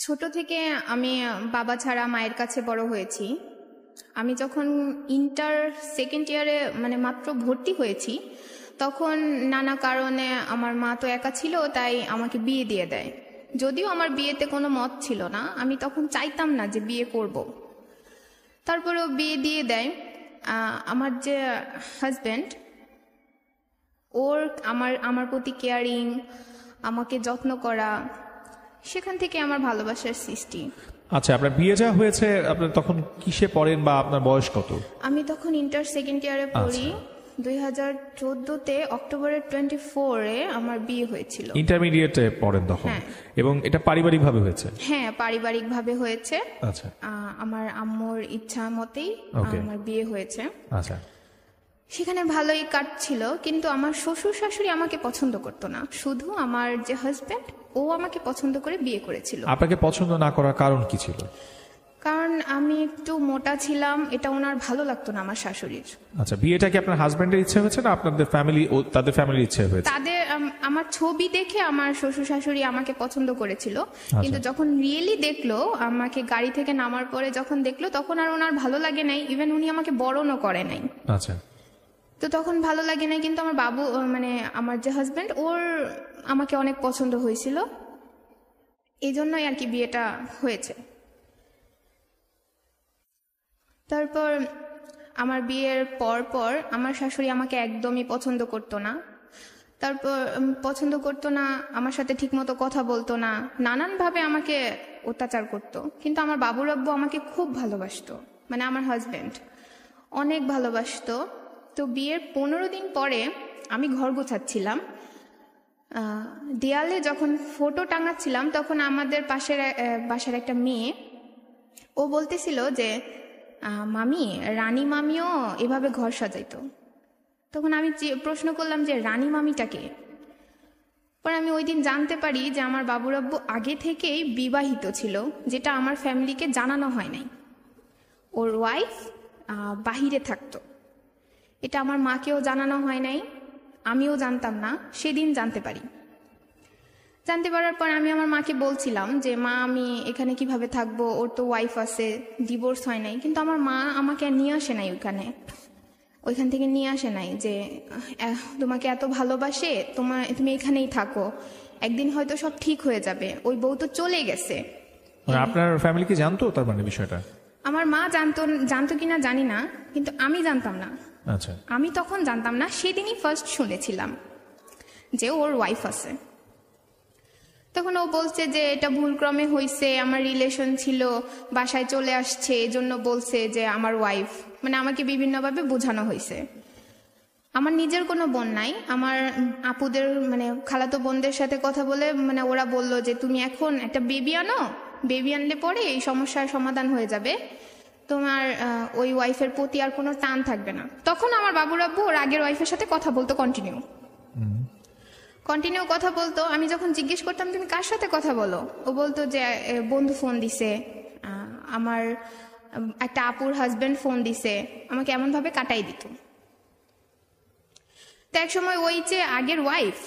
ছোট থেকে আমি বাবা ছাড়া মায়ের কাছে বড় হয়েছি। আমি যখন ইন্টার সেকেন্ড ইয়ারে মাত্র ভর্তি হয়েছি, তখন নানা কারণে আমার মা তো একা ছিল, তাই আমাকে বিয়ে দিয়ে দেয়। যদিও আমার বিয়েতে কোনো মত ছিল না, আমি তখন চাইতাম না যে বিয়ে করব। তারপরেও বিয়ে দিয়ে দেয়। আমার যে হাজব্যান্ড, ওর আমার প্রতি কেয়ারিং, আমাকে যত্ন করা, সেখান থেকে আমার ভালোবাসার সৃষ্টি। আচ্ছা, আপনার বিয়ে যা হয়েছে, আপনি তখন কিসে পড়েন বা আপনার বয়স কত? আমি তখন ইন্টার সেকেন্ড ইয়ারে পড়ি। 2014-তে অক্টোবরের 24-এ আমার বিয়ে হয়েছিল। ইন্টারমিডিয়েটে পড়েন তখন? এবং এটা পারিবারিক ভাবে হয়েছে? হ্যাঁ, পারিবারিক ভাবে হয়েছে। আচ্ছা, আমার আম্মুর ইচ্ছা মতেই আমার বিয়ে হয়েছে। আচ্ছা, সেখানে ভালোই কাটছিল, কিন্তু আমার শ্বশুর শাশুড়ি আমাকে পছন্দ করতো না। শুধু আমার যে হাজব্যান্ড, ও আমাকে পছন্দ করে বিয়ে করেছিল। আপনাকে পছন্দ না করার কারণ কি ছিল? কারণ আমি একটু মোটা ছিলাম, এটা ওনার ভালো লাগতো না আমার শাশুড়ির। আচ্ছা, বিয়েটা কি আপনার হাজবেন্ডের ইচ্ছে হয়েছে না আপনাদের ফ্যামিলি ও তাদের ফ্যামিলির ইচ্ছে হয়েছে? আমার ছবি দেখে আমার শ্বশুর শাশুড়ি আমাকে পছন্দ করেছিল, কিন্তু যখন রিয়েলি দেখলো, আমাকে গাড়ি থেকে নামার পরে যখন দেখলো, তখন আর ওনার ভালো লাগে নাই। ইভেন উনি আমাকে বরণও করে নাই। আচ্ছা, তো তখন ভালো লাগে নাই, কিন্তু আমার বাবু আমার যে হাজব্যান্ড, ওর আমাকে অনেক পছন্দ হয়েছিল, এই জন্যই আর কি বিয়েটা হয়েছে। তারপর আমার বিয়ের পর আমার শাশুড়ি আমাকে একদমই পছন্দ করতো না। তারপর পছন্দ করতো না, আমার সাথে ঠিকমতো কথা বলতো না, নানানভাবে আমাকে অত্যাচার করতো। কিন্তু আমার বাবুর আব্বু আমাকে খুব ভালোবাসতো, আমার হাজব্যান্ড অনেক ভালোবাসতো। তো বিয়ের 15 দিন পরে আমি ঘর গোছাচ্ছিলাম, দেয়ালে যখন ফটো টাঙাচ্ছিলাম, তখন আমাদের বাসার একটা মেয়ে, ও বলতেছিল যে মামি, রানী মামিও এভাবে ঘর সাজাইতো। তখন আমি প্রশ্ন করলাম যে রানী মামিটাকে। পরে আমি ওই দিন জানতে পারি যে আমার বাবুর আব্বু আগে থেকেই বিবাহিত ছিল, যেটা আমার ফ্যামিলিকে জানানো হয় নাই। ওর ওয়াইফ বাহিরে থাকতো, এটা আমার মাকেও জানানো হয় নাই, আমিও জানতাম না। সেদিন জানতে পারি। জানতে পারার পর আমি আমার মাকে বলছিলাম যে মা, আমি এখানে কিভাবে থাকবো, ওর তো ওয়াইফ আছে, ডিভোর্স হয় নাই। কিন্তু আমার মা আমাকে নিয়ে আসে নাই ওইখান থেকে নিয়ে আসে নাই যে তোমাকে এত ভালোবাসে, তুমি এখানেই থাকো, একদিন হয়তো সব ঠিক হয়ে যাবে, ওই বউ তো চলে গেছে। আপনার ফ্যামিলি কি জানতো তার বিষয়টা? আমার মা জানতো কিনা জানি না, কিন্তু আমি জানতাম না। আচ্ছা, আমি তখন জানতাম না, সেদিনই ফার্স্ট শুনেছিলাম যে ওর ওয়াইফ আছে। তখন ও বলছে যে এটা ভুলক্রমে হয়েছে, আমার রিলেশন ছিল, বাসায় চলে আসছে, এজন্য বলছে যে আমার ওয়াইফ। আমাকে বিভিন্নভাবে বোঝানো হয়েছে। আমার নিজের কোনো বোন নাই, আমার আপুদের খালাতো বোনদের সাথে কথা বলে ওরা বলল যে তুমি এখন একটা বেবি আনো, বেবি আনলে পরে এই সমস্যার সমাধান হয়ে যাবে, তোমার ওই ওয়াইফের প্রতি আর কোনো টান থাকবে না। তখন আমার বাবুর আব্বু ওর আগের ওয়াইফের সাথে কথা বলতো, কন্টিনিউ কথা বলতো। আমি যখন জিজ্ঞেস করতাম তুমি কার সাথে কথা বলো, ও বলতো যে বন্ধু ফোন দিছে, আমার একটা আপুর হাজবেন্ড ফোন দিছে, আমাকে এমনভাবে কাটাই দিত। তো এক সময় ওই যে আগের ওয়াইফ,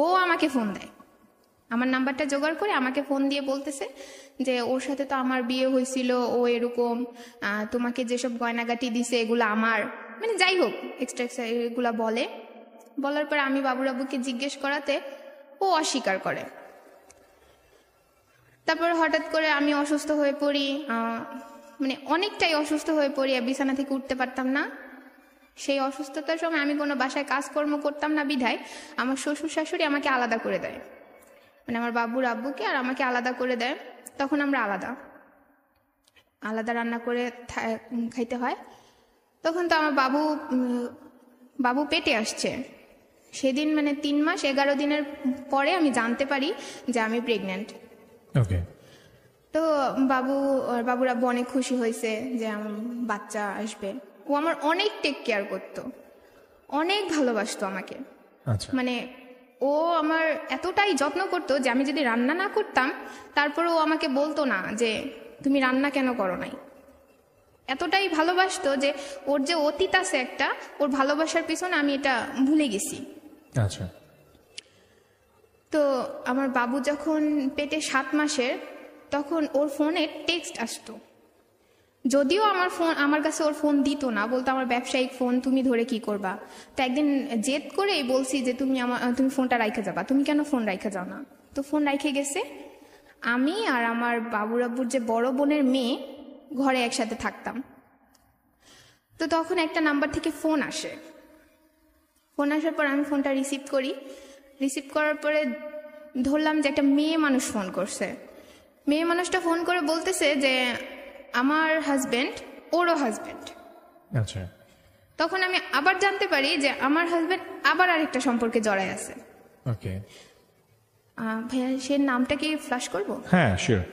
ও আমাকে ফোন দেয়, আমার নাম্বারটা জোগাড় করে আমাকে ফোন দিয়ে বলতেছে যে ওর সাথে তো আমার বিয়ে হয়েছিল, ও এরকম, তোমাকে যেসব গয়নাগাটি দিছে এগুলো আমার, যাই হোক এক্সট্রা এগুলা বলার পর আমি বাবুর আব্বুকে জিজ্ঞেস করাতে ও অস্বীকার করে। তারপর হঠাৎ করে আমি অসুস্থ হয়ে পড়ি, অনেকটাই অসুস্থ হয়ে পড়ি, বিছানা থেকে উঠতে পারতাম না। সেই অসুস্থতার সময় আমি কোনো বাসায় কাজকর্ম করতাম না বিধায় আমার শ্বশুর শাশুড়ি আমাকে আলাদা করে দেয়, আমার বাবুর আব্বুকে আর আমাকে আলাদা করে দেয়। তখন আমরা আলাদা রান্না করে খাইতে হয়। তখন তো আমার বাবু পেটে আসছে। সেদিন 3 মাস 11 দিনের পরে আমি জানতে পারি যে আমি প্রেগন্যান্ট। তো বাবুর আব্বু অনেক খুশি হয়েছে যে আমার বাচ্চা আসবে। ও আমার অনেক টেক কেয়ার করতো, অনেক ভালোবাসতো আমাকে। ও আমার এতটাই যত্ন করতো যে আমি যদি রান্না না করতাম, তারপরে ও আমাকে বলতো না যে তুমি রান্না কেন করো নাই। এতটাই ভালোবাসতো যে ওর যে অতীত আছে একটা, ওর ভালোবাসার পিছনে আমি এটা ভুলে গেছি। আচ্ছা, তো আমার বাবু যখন পেটে 7 মাসের, তখন ওর ফোনে টেক্সট আসতো, যদিও আমার কাছে ওর ফোন দিত না, বলতো আমার ব্যবসায়িক ফোন, তুমি ধরে কি করবা। তো একদিন জেদ করেই বলছি যে তুমি ফোনটা রাইখে যাবা, তুমি কেন ফোন রাইখে যাও না। তো ফোন রাইখে গেছে। আমি আর আমার বাবুর আব্বুর যে বড় বোনের মেয়ে ঘরে একসাথে থাকতাম। তো তখন একটা নাম্বার থেকে ফোন আসে। ফোন আসার পর আমি ফোনটা রিসিভ করি। রিসিভ করার পরে ধরলাম যে একটা মেয়ে মানুষ ফোন করছে। মেয়ে মানুষটা ফোন করে বলতেছে যে আমার হাজবেন্ড ওরও হাজবেন্ড। আচ্ছা। তখন আমি আবার জানতে পারি যে আমার হাজবেন্ড আবার আরেকটা সম্পর্কে জড়ায় আছে। ওকে। ভাইয়া সে নামটা কি ফ্ল্যাশ করব? হ্যাঁ, শিওর।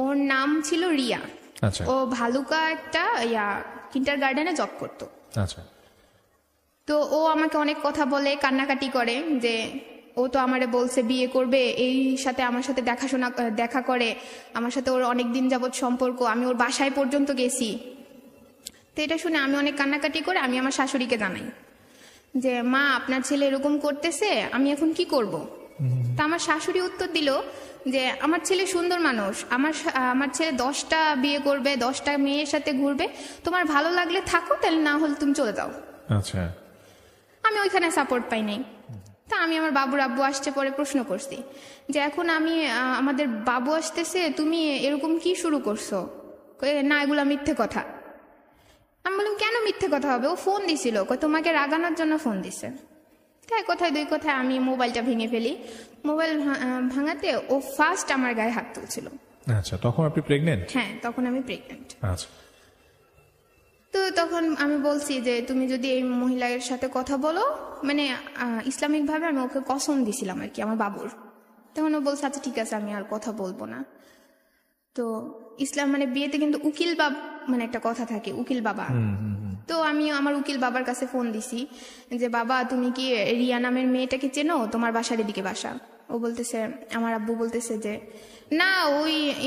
ওর নাম ছিল রিয়া। আচ্ছা। ও ভালুকা একটা কিন্ডার গার্ডেনে জব করতো। আচ্ছা। তো ও আমাকে অনেক কথা বলে, কান্নাকাটি করে যে ও তো আমারে বলছে বিয়ে করবে, এই সাথে আমার সাথে দেখা করে, আমার সাথে ওর অনেক দিন যাবৎ সম্পর্ক, আমি ওর বাসায় পর্যন্ত গেছি। তো এটা শুনে আমি অনেক কান্নাকাটি করে আমি আমার শাশুড়িকে জানাই যে মা আপনার ছেলে এরকম করতেছে, আমি এখন কি করব। তা আমার শাশুড়ি উত্তর দিল যে আমার ছেলে সুন্দর মানুষ, আমার ছেলে 10টা বিয়ে করবে, 10টা মেয়ের সাথে ঘুরবে, তোমার ভালো লাগলে থাকো, তাহলে না হলে তুমি চলে যাও। আচ্ছা। আমি ওইখানে সাপোর্ট পাই নাই। তা আমি আমার বাবুর আব্বু আসছে পরে প্রশ্ন করছি যে এখন আমাদের বাবু আসতেছে, তুমি এরকম কি শুরু করছো। না, এগুলো মিথ্যে কথা। আমি বললাম কেন মিথ্যে কথা হবে, ও ফোন দিছিল, তোমাকে রাগানোর জন্য ফোন দিছে। তাই কথায় দুই কথায় আমি মোবাইলটা ভেঙে ফেলি। মোবাইল ভাঙাতে ও ফার্স্ট আমার গায়ে হাত তুলছিল। আচ্ছা, তখন আপনি প্রেগনেন্ট? হ্যাঁ, তখন আমি প্রেগনেন্ট। আচ্ছা। তো তখন আমি বলছি যে তুমি যদি এই মহিলার সাথে কথা বলো, মানে ইসলামিকভাবে আমি ওকে কসম দিছিলাম আর কি আমার বাবুর। তখন ও বলছে আচ্ছা ঠিক আছে, আমি আর কথা বলবো না। তো ইসলাম মানে বিয়েতে কিন্তু উকিল মানে একটা কথা থাকে, উকিল বাবা। তো আমি আমার উকিল বাবার কাছে ফোন দিছি যে বাবা তুমি কি রিয়া নামের মেয়েটাকে চেনো, তোমার বাসার এদিকে বাসা। ও বলতেছে, আমার আব্বু বলতেছে যে না,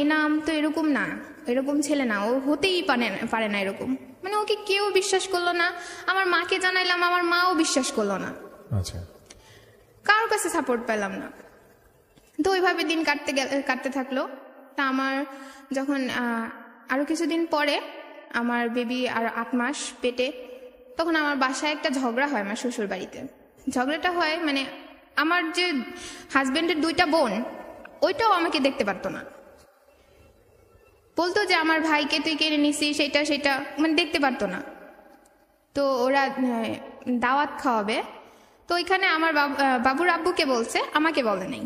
এ নাম তো এরকম না, এরকম ছেলে না, ও হতেই পারে না এরকম। মানে ওকে কেউ বিশ্বাস করলো না। আমার মাকে জানাইলাম, আমার মাও বিশ্বাস করলো না। আচ্ছা। কারোর কাছে সাপোর্ট পেলাম না। তো ওইভাবে দিন কাটতে থাকলো। তা আমার যখন আরো কিছুদিন পরে আমার বেবি আর 8 মাস পেটে, তখন আমার বাসায় একটা ঝগড়া হয় আমার শ্বশুর বাড়িতে। ঝগড়াটা হয় মানে আমার যে হাজবেন্ডের 2টা বোন, ওইটাও আমাকে দেখতে পারতো না। বলতো যে আমার ভাইকে তুই কেড়ে নিছিস, সেটা মানে দেখতে পারতো না। তো ওরা দাওয়াত খাওয়াবে, তো ওইখানে আমার বাবুর আব্বুকে বলছে, আমাকে বলে নাই,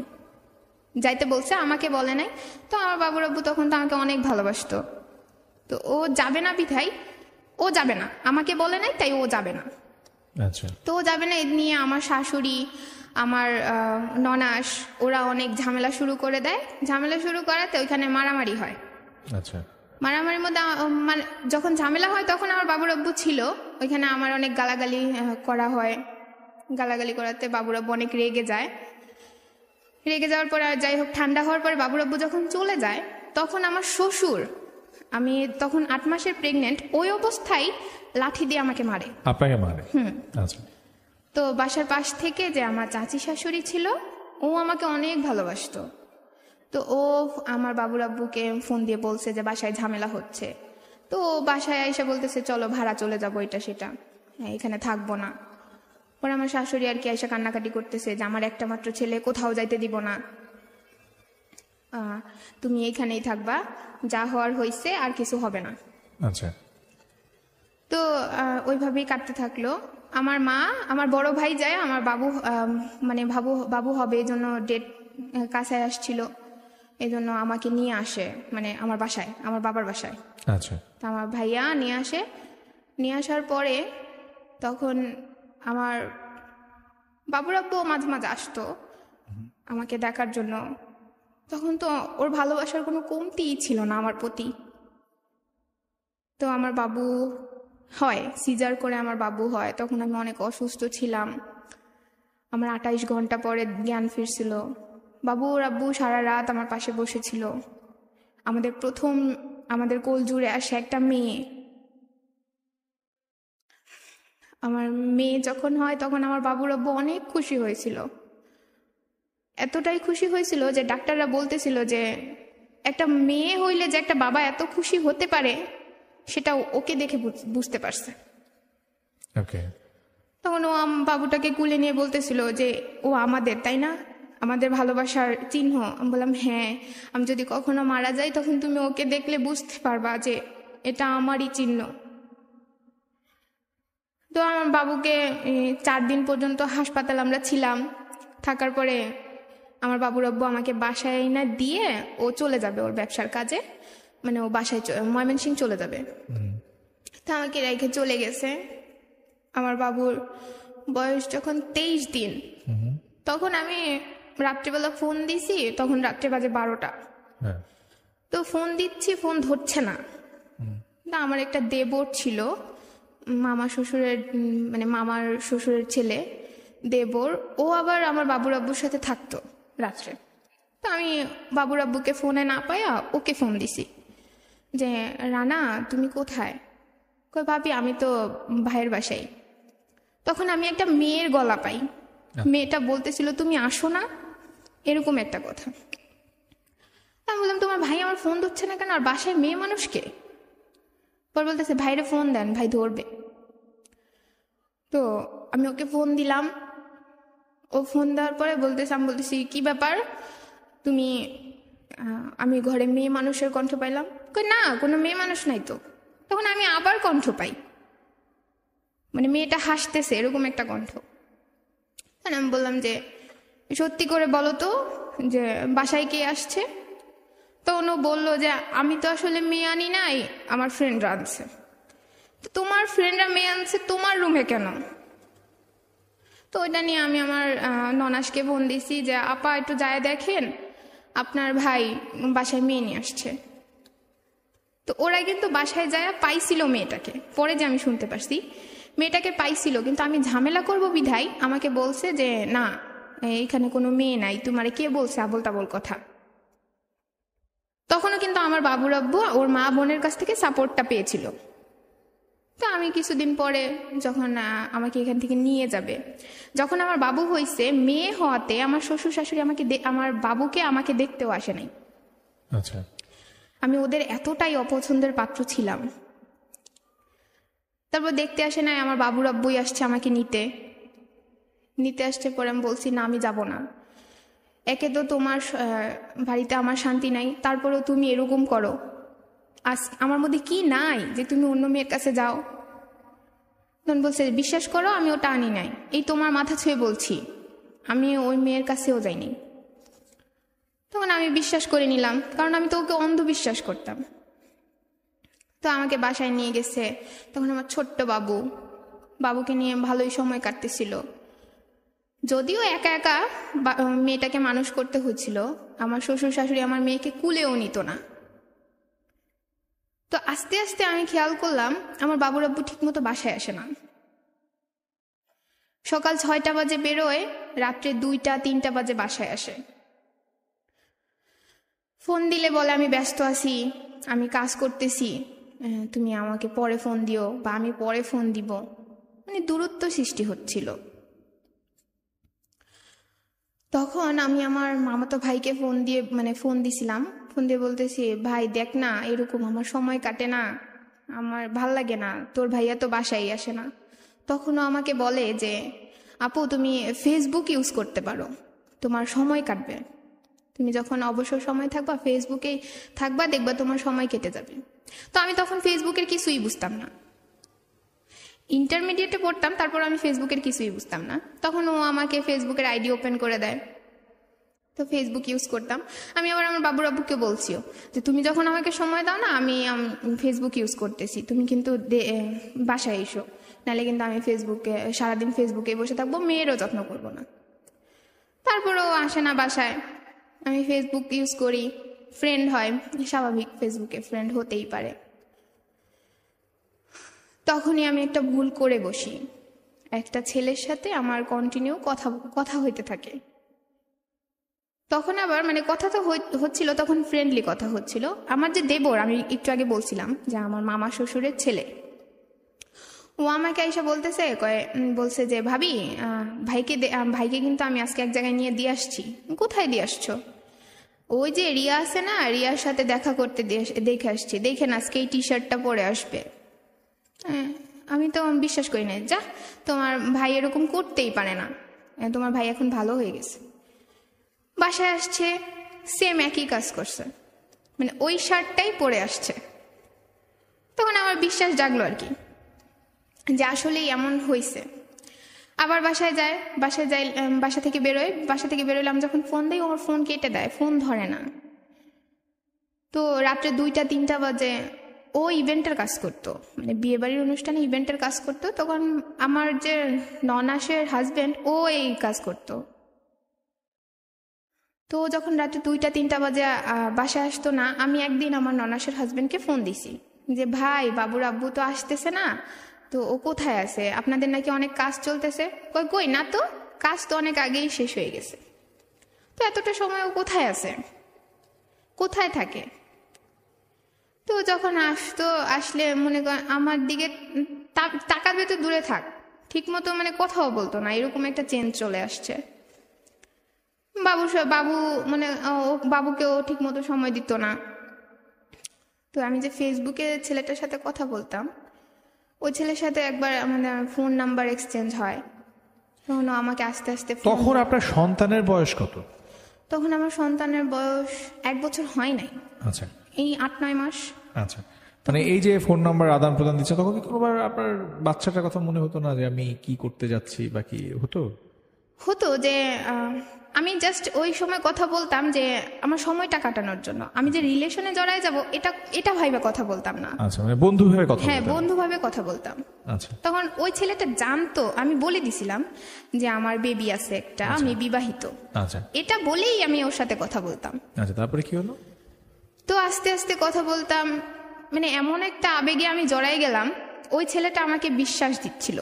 যাইতে বলছে, আমাকে বলে নাই। তো আমার বাবুর আব্বু তখন তো আমাকে অনেক ভালোবাসতো। তো ও যাবে না বিধায় ও যাবে না, আমাকে বলে নাই তাই ও যাবে না। আচ্ছা। তো ও যাবে না, নিয়ে আমার শাশুড়ি, আমার ননাস, ওরা অনেক ঝামেলা শুরু করে দেয়। ঝামেলা শুরু করাতে ওইখানে মারামারি হয়। আচ্ছা। মারামারির মধ্যে মানে যখন ঝামেলা হয় তখন আমার বাবুর আব্বু ছিল ওইখানে, আমার অনেক গালাগালি করা হয়। গালাগালি করাতে বাবুর আব্বু অনেক রেগে যায়। রেগে যাওয়ার পরে যাই হোক, ঠান্ডা হওয়ার পরে বাবুর আব্বু যখন চলে যায়, তখন আমার শ্বশুর, আমি তখন 8 মাসের প্রেগনেন্ট, ওই অবস্থায় লাঠি দিয়ে আমাকে মারে। আপনাকে মারে? আচ্ছা। তো বাসার পাশ থেকে যে আমার চাচি শাশুড়ি ছিল, ও আমাকে অনেক ভালোবাসতো। তো ও আমার বাবুর আব্বুকে ফোন দিয়ে বলছে যে বাসায় ঝামেলা হচ্ছে। তো ও বাসায় এসে বলতেছে চলো ভাড়া চলে যাবো, এটা সেটা, এখানে থাকবো না। পরে আমার শাশুড়ি আর কি এসে কান্নাকাটি করতেছে যে আমার একটা মাত্র ছেলে, কোথাও যাইতে দিব না, তুমি এইখানেই থাকবা, যা হওয়ার হয়েছে, আর কিছু হবে না। আচ্ছা। তো ওইভাবেই কাটতে থাকলো। আমার মা, আমার বড় ভাই যায়, আমার বাবু মানে বাবু হবে এই জন্য ডেট কাছে আসছিল, এই জন্য আমাকে নিয়ে আসে মানে আমার বাসায়, আমার বাবার বাসায়। আচ্ছা। তো আমার ভাইয়া নিয়ে আসে। নিয়ে আসার পরে তখন আমার বাবুর আব্বু মাঝে মাঝে আসতো আমাকে দেখার জন্য। তখন তো ওর ভালোবাসার কোনো কমতিই ছিল না আমার প্রতি। তো আমার বাবু হয়, সিজার করে আমার বাবু হয়, তখন আমি অনেক অসুস্থ ছিলাম। আমার 28 ঘন্টা পরে জ্ঞান ফিরছিল। বাবুর আব্বু সারা রাত আমার পাশে বসেছিল। আমাদের কোল জুড়ে আসে একটা মেয়ে। আমার মেয়ে যখন হয় তখন আমার বাবুর আব্বু অনেক খুশি হয়েছিল। এতটাই খুশি হয়েছিল যে ডাক্তাররা বলতেছিল যে একটা মেয়ে হইলে যে একটা বাবা এত খুশি হতে পারে সেটা ওকে দেখে বুঝতে পারছে। ওকে। তখন ও বাবুটাকে কুলে নিয়ে বলতেছিল যে ও আমাদের, তাই না, আমাদের ভালোবাসার চিহ্ন। আমি বললাম হ্যাঁ, আমি যদি কখনো মারা যাই তখন তুমি ওকে দেখলে বুঝতে পারবা যে এটা আমারই চিহ্ন। তো আমার বাবুকে 4 দিন পর্যন্ত হাসপাতাল আমরা ছিলাম। থাকার পরে আমার বাবুর আব্বু আমাকে বাসায় না দিয়ে ও চলে যাবে ওর ব্যবসার কাজে, মানে ও বাসায় ময়মনসিংহ চলে যাবে। তা আমাকে রেখে চলে গেছে। আমার বাবুর বয়স যখন 23 দিন, তখন আমি রাত্রিবেলা ফোন দিছি, তখন রাত্রে বাজে 12টা। তো ফোন দিচ্ছি, ফোন ধরছে না। না, আমার একটা দেবর ছিল, মামা শ্বশুরের মানে মামার শ্বশুরের ছেলে দেবর, ও আবার আমার বাবুর আব্বুর সাথে থাকতো রাত্রে। তো আমি বাবুর আব্বুকে ফোনে না পাইয়া ওকে ফোন দিছি যে রানা তুমি কোথায়? কই ভাবি আমি তো ভাইয়ের বাসায়। তখন আমি একটা মেয়ের গলা পাই, মেয়েটা বলতেছিল তুমি আসো না, এরকম একটা কথা। আমি বললাম তোমার ভাই আমার ফোন ধরছে না কেন, আর বাসায় মেয়ে মানুষকে? পর বলতেছে ভাইরে ফোন দেন, ভাই ধরবে। তো আমি ওকে ফোন দিলাম। ও ফোন দেওয়ার পরে বলতেছে, আমি বলতেছি কি ব্যাপার তুমি, আমি ঘরে মেয়ে মানুষের কণ্ঠ পাইলাম। কই না, কোনো মেয়ে মানুষ নাই তো। তখন আমি আবার কণ্ঠ পাই, মানে মেয়েটা হাসতেছে এরকম একটা কণ্ঠ। তখন আমি বললাম যে সত্যি করে বলো তো যে বাসায় কে আসছে? তখন ও বললো যে আমি তো আসলে মেয়ে আনি নাই, আমার ফ্রেন্ডরা আনছে। তো তোমার ফ্রেন্ডরা মেয়ে আনছে তোমার রুমে কেন? তো ওইটা নিয়ে আমি আমার ননাসকে ফোন দিছি যে আপা একটু যায় দেখেন, আপনার ভাই বাসায় মেয়ে নিয়ে আসছে। তো ওরা কিন্তু বাসায় যায় পাইছিল মেয়েটাকে, পরে যে আমি শুনতে পারছি মেয়েটাকে পাইছিল, কিন্তু আমি ঝামেলা করব বিধায় আমাকে বলছে যে না এখানে কোনো মেয়ে নাই, তোমারে কে বলছে আবল তাবল কথা। তখনও কিন্তু আমার বাবুর আব্বু ওর মা বোনের কাছ থেকে সাপোর্টটা পেয়েছিল। তো আমি কিছুদিন পরে যখন আমাকে এখান থেকে নিয়ে যাবে, যখন আমার বাবু হয়েছে, মেয়ে হওয়াতে আমার শ্বশুর শাশুড়ি আমার বাবুকে আমাকে দেখতেও আসে নাই। আচ্ছা। আমি ওদের এতটাই অপছন্দের পাত্র ছিলাম। তারপর দেখতে আসে নাই, আমার বাবুর আব্বুই আসছে আমাকে নিতে আসছে। পরে আমি বলছি না আমি যাব না, একে তো তোমার বাড়িতে আমার শান্তি নাই, তারপরেও তুমি এরকম করো, আজ আমার মধ্যে কি নাই যে তুমি অন্য মেয়ের কাছে যাও? তখন বলছে বিশ্বাস করো আমি ওটা আনি নাই, এই তোমার মাথা ছুঁয়ে বলছি আমি ওই মেয়ের কাছেও যাইনি। তখন আমি বিশ্বাস করে নিলাম, কারণ আমি তো ওকে অন্ধবিশ্বাস করতাম। তো আমাকে বাসায় নিয়ে গেছে। তখন আমার ছোট্ট বাবুকে নিয়ে ভালোই সময় কাটতেছিল। যদিও একা একা মেয়েটাকে মানুষ করতে হচ্ছিল, আমার শ্বশুর শাশুড়ি আমার মেয়েকে কুলেও নিত না। তো আস্তে আস্তে আমি খেয়াল করলাম আমার বাবুর আব্বু ঠিক মতো বাসায় আসে না। সকাল 6টা বাজে বেরোয়, রাত্রে 2টা 3টা বাজে বাসায় আসে। ফোন দিলে বলে আমি ব্যস্ত আছি, আমি কাজ করতেছি, তুমি আমাকে পরে ফোন দিও বা আমি পরে ফোন দিব, মানে দূরত্ব সৃষ্টি হচ্ছিল। তখন আমি আমার মামাতো ভাইকে ফোন দিছিলাম। ফোন দিয়ে বলতেছি ভাই দেখ না, এরকম আমার সময় কাটে না, আমার ভাল লাগে না, তোর ভাইয়া তো বাসায় আসে না। তখনও আমাকে বলে যে আপু তুমি ফেসবুক ইউজ করতে পারো, তোমার সময় কাটবে, তুমি যখন অবসর সময় থাকবা ফেসবুকেই থাকবা, দেখবা তোমার সময় কেটে যাবে। তো আমি তখন ফেসবুকের কিছুই বুঝতাম না, ইন্টারমিডিয়েটে পড়তাম, তারপর আমি ফেসবুকের কিছুই বুঝতাম না। তখন ও আমাকে ফেসবুকের আইডি ওপেন করে দেয়, তো ফেসবুক ইউজ করতাম। আমি আবার আমার বাবুর আব্বুকে বলছিও যে তুমি যখন আমাকে সময় দাও না, আমি ফেসবুক ইউজ করতেছি, তুমি কিন্তু বাসায় এসো, নাহলে কিন্তু আমি সারাদিন ফেসবুকে বসে থাকবো, মেয়েরও যত্ন করবো না। তারপরেও আসে না বাসায়, আমি ফেসবুক ইউজ করি, ফ্রেন্ড হয়, স্বাভাবিক ফেসবুকে ফ্রেন্ড হতেই পারে। তখনই আমি একটা ভুল করে বসি, একটা ছেলের সাথে আমার কন্টিনিউ কথা হইতে থাকে। তখন আবার কথা তো হচ্ছিল, তখন ফ্রেন্ডলি কথা হচ্ছিল। আমার যে দেবর, আমি একটু আগে বলছিলাম যে আমার মামা শ্বশুরের ছেলে, ও আমাকে এসে বলছে যে ভাবি ভাইকে কিন্তু আমি আজকে এক জায়গায় নিয়ে দিয়ে আসছি। কোথায় দিয়ে আসছো? ওই যে রিয়া আছে না, রিয়ার সাথে দেখা করতে দেখে আসছি, দেখেন আজকে এই টি শার্টটা পরে আসবে। হ্যাঁ, আমি তো বিশ্বাস করি না, যা তোমার ভাই এরকম করতেই পারে না, তোমার ভাই এখন ভালো হয়ে গেছে। বাসায় আসছে, সেম একই কাজ করছে, মানে ওই শার্টটাই পরে আসছে। তখন আমার বিশ্বাস জাগলো আর কি, যে আসলেই এমন হয়েছে। আবার বাসায় যাই, বাসা থেকে বেরোলে আমি যখন ফোন দিই, ওর ফোন কেটে দেয়, ফোন ধরে না। তো রাত্রে 2টা-3টা বাজে ও ইভেন্টের কাজ করতো, মানে বিয়ে বাড়ির অনুষ্ঠানে ইভেন্টের কাজ করতো। তখন আমার যে ননাসের হাজবেন্ড, ও এই কাজ করতো। তো যখন রাত্রে 2টা-3টা বাজে বাসায় আসতো না, আমি একদিন আমার ননাসের হাজবেন্ডকে ফোন দিছি যে ভাই, বাবুর আব্বু তো আসতেছে না, তো ও কোথায় আছে, আপনাদের নাকি অনেক কাজ চলতেছে। কই না তো, কাজ তো অনেক আগেই শেষ হয়ে গেছে। তো এতটা সময় ও কোথায় আছে, কোথায় থাকে? তো যখন আসলে মনে কর আমার দিকে তাকাবে তো দূরে থাক, ঠিক মতো মানে কথাও বলতো না, এরকম একটা চেঞ্জ চলে আসছে। বাবু মানে বাবুকেও ঠিক মতো সময় দিত না। তো আমি যে ফেসবুকে ছেলেটার সাথে কথা বলতাম, ওই ছেলের সাথে একবার আমাদের ফোন নাম্বার এক্সচেঞ্জ হয়। তখন আমাকে আস্তে আস্তে তখন আপনার সন্তানের বয়স কত? তখন আমার সন্তানের বয়স 1 বছর হয় নাই, আচ্ছা, এই 8-9 মাস। আচ্ছা, মানে এই যে ফোন নাম্বার আদান প্রদান দিচ্ছে, তখন কি কোনোবার আপনার বাচ্চাটার কথা মনে হতো না যে আমি কি করতে যাচ্ছি বা কি হতো যে আমি জাস্ট ওই সময় কথা বলতাম যে আমার সময়টা কাটানোর জন্য, আমি যে রিলেশনে জড়ায় যাব এটা ভাইবা কথা বলতাম না। আচ্ছা, মানে বন্ধুভাবে কথা হ্যাঁ, বলতেন? বন্ধুভাবে কথা বলতাম। আচ্ছা, তখন ওই ছেলেটা জানতো, আমি বলে দিছিলাম যে আমার বেবি আছে একটা, আমি বিবাহিত। আচ্ছা, এটা বলেই আমি ওর সাথে কথা বলতাম। আচ্ছা, তারপরে কি হলো? তো আস্তে আস্তে কথা বলতাম, মানে এমন একটা আবেগে আমি জড়াই গেলাম, ওই ছেলেটা আমাকে বিশ্বাস দিচ্ছিল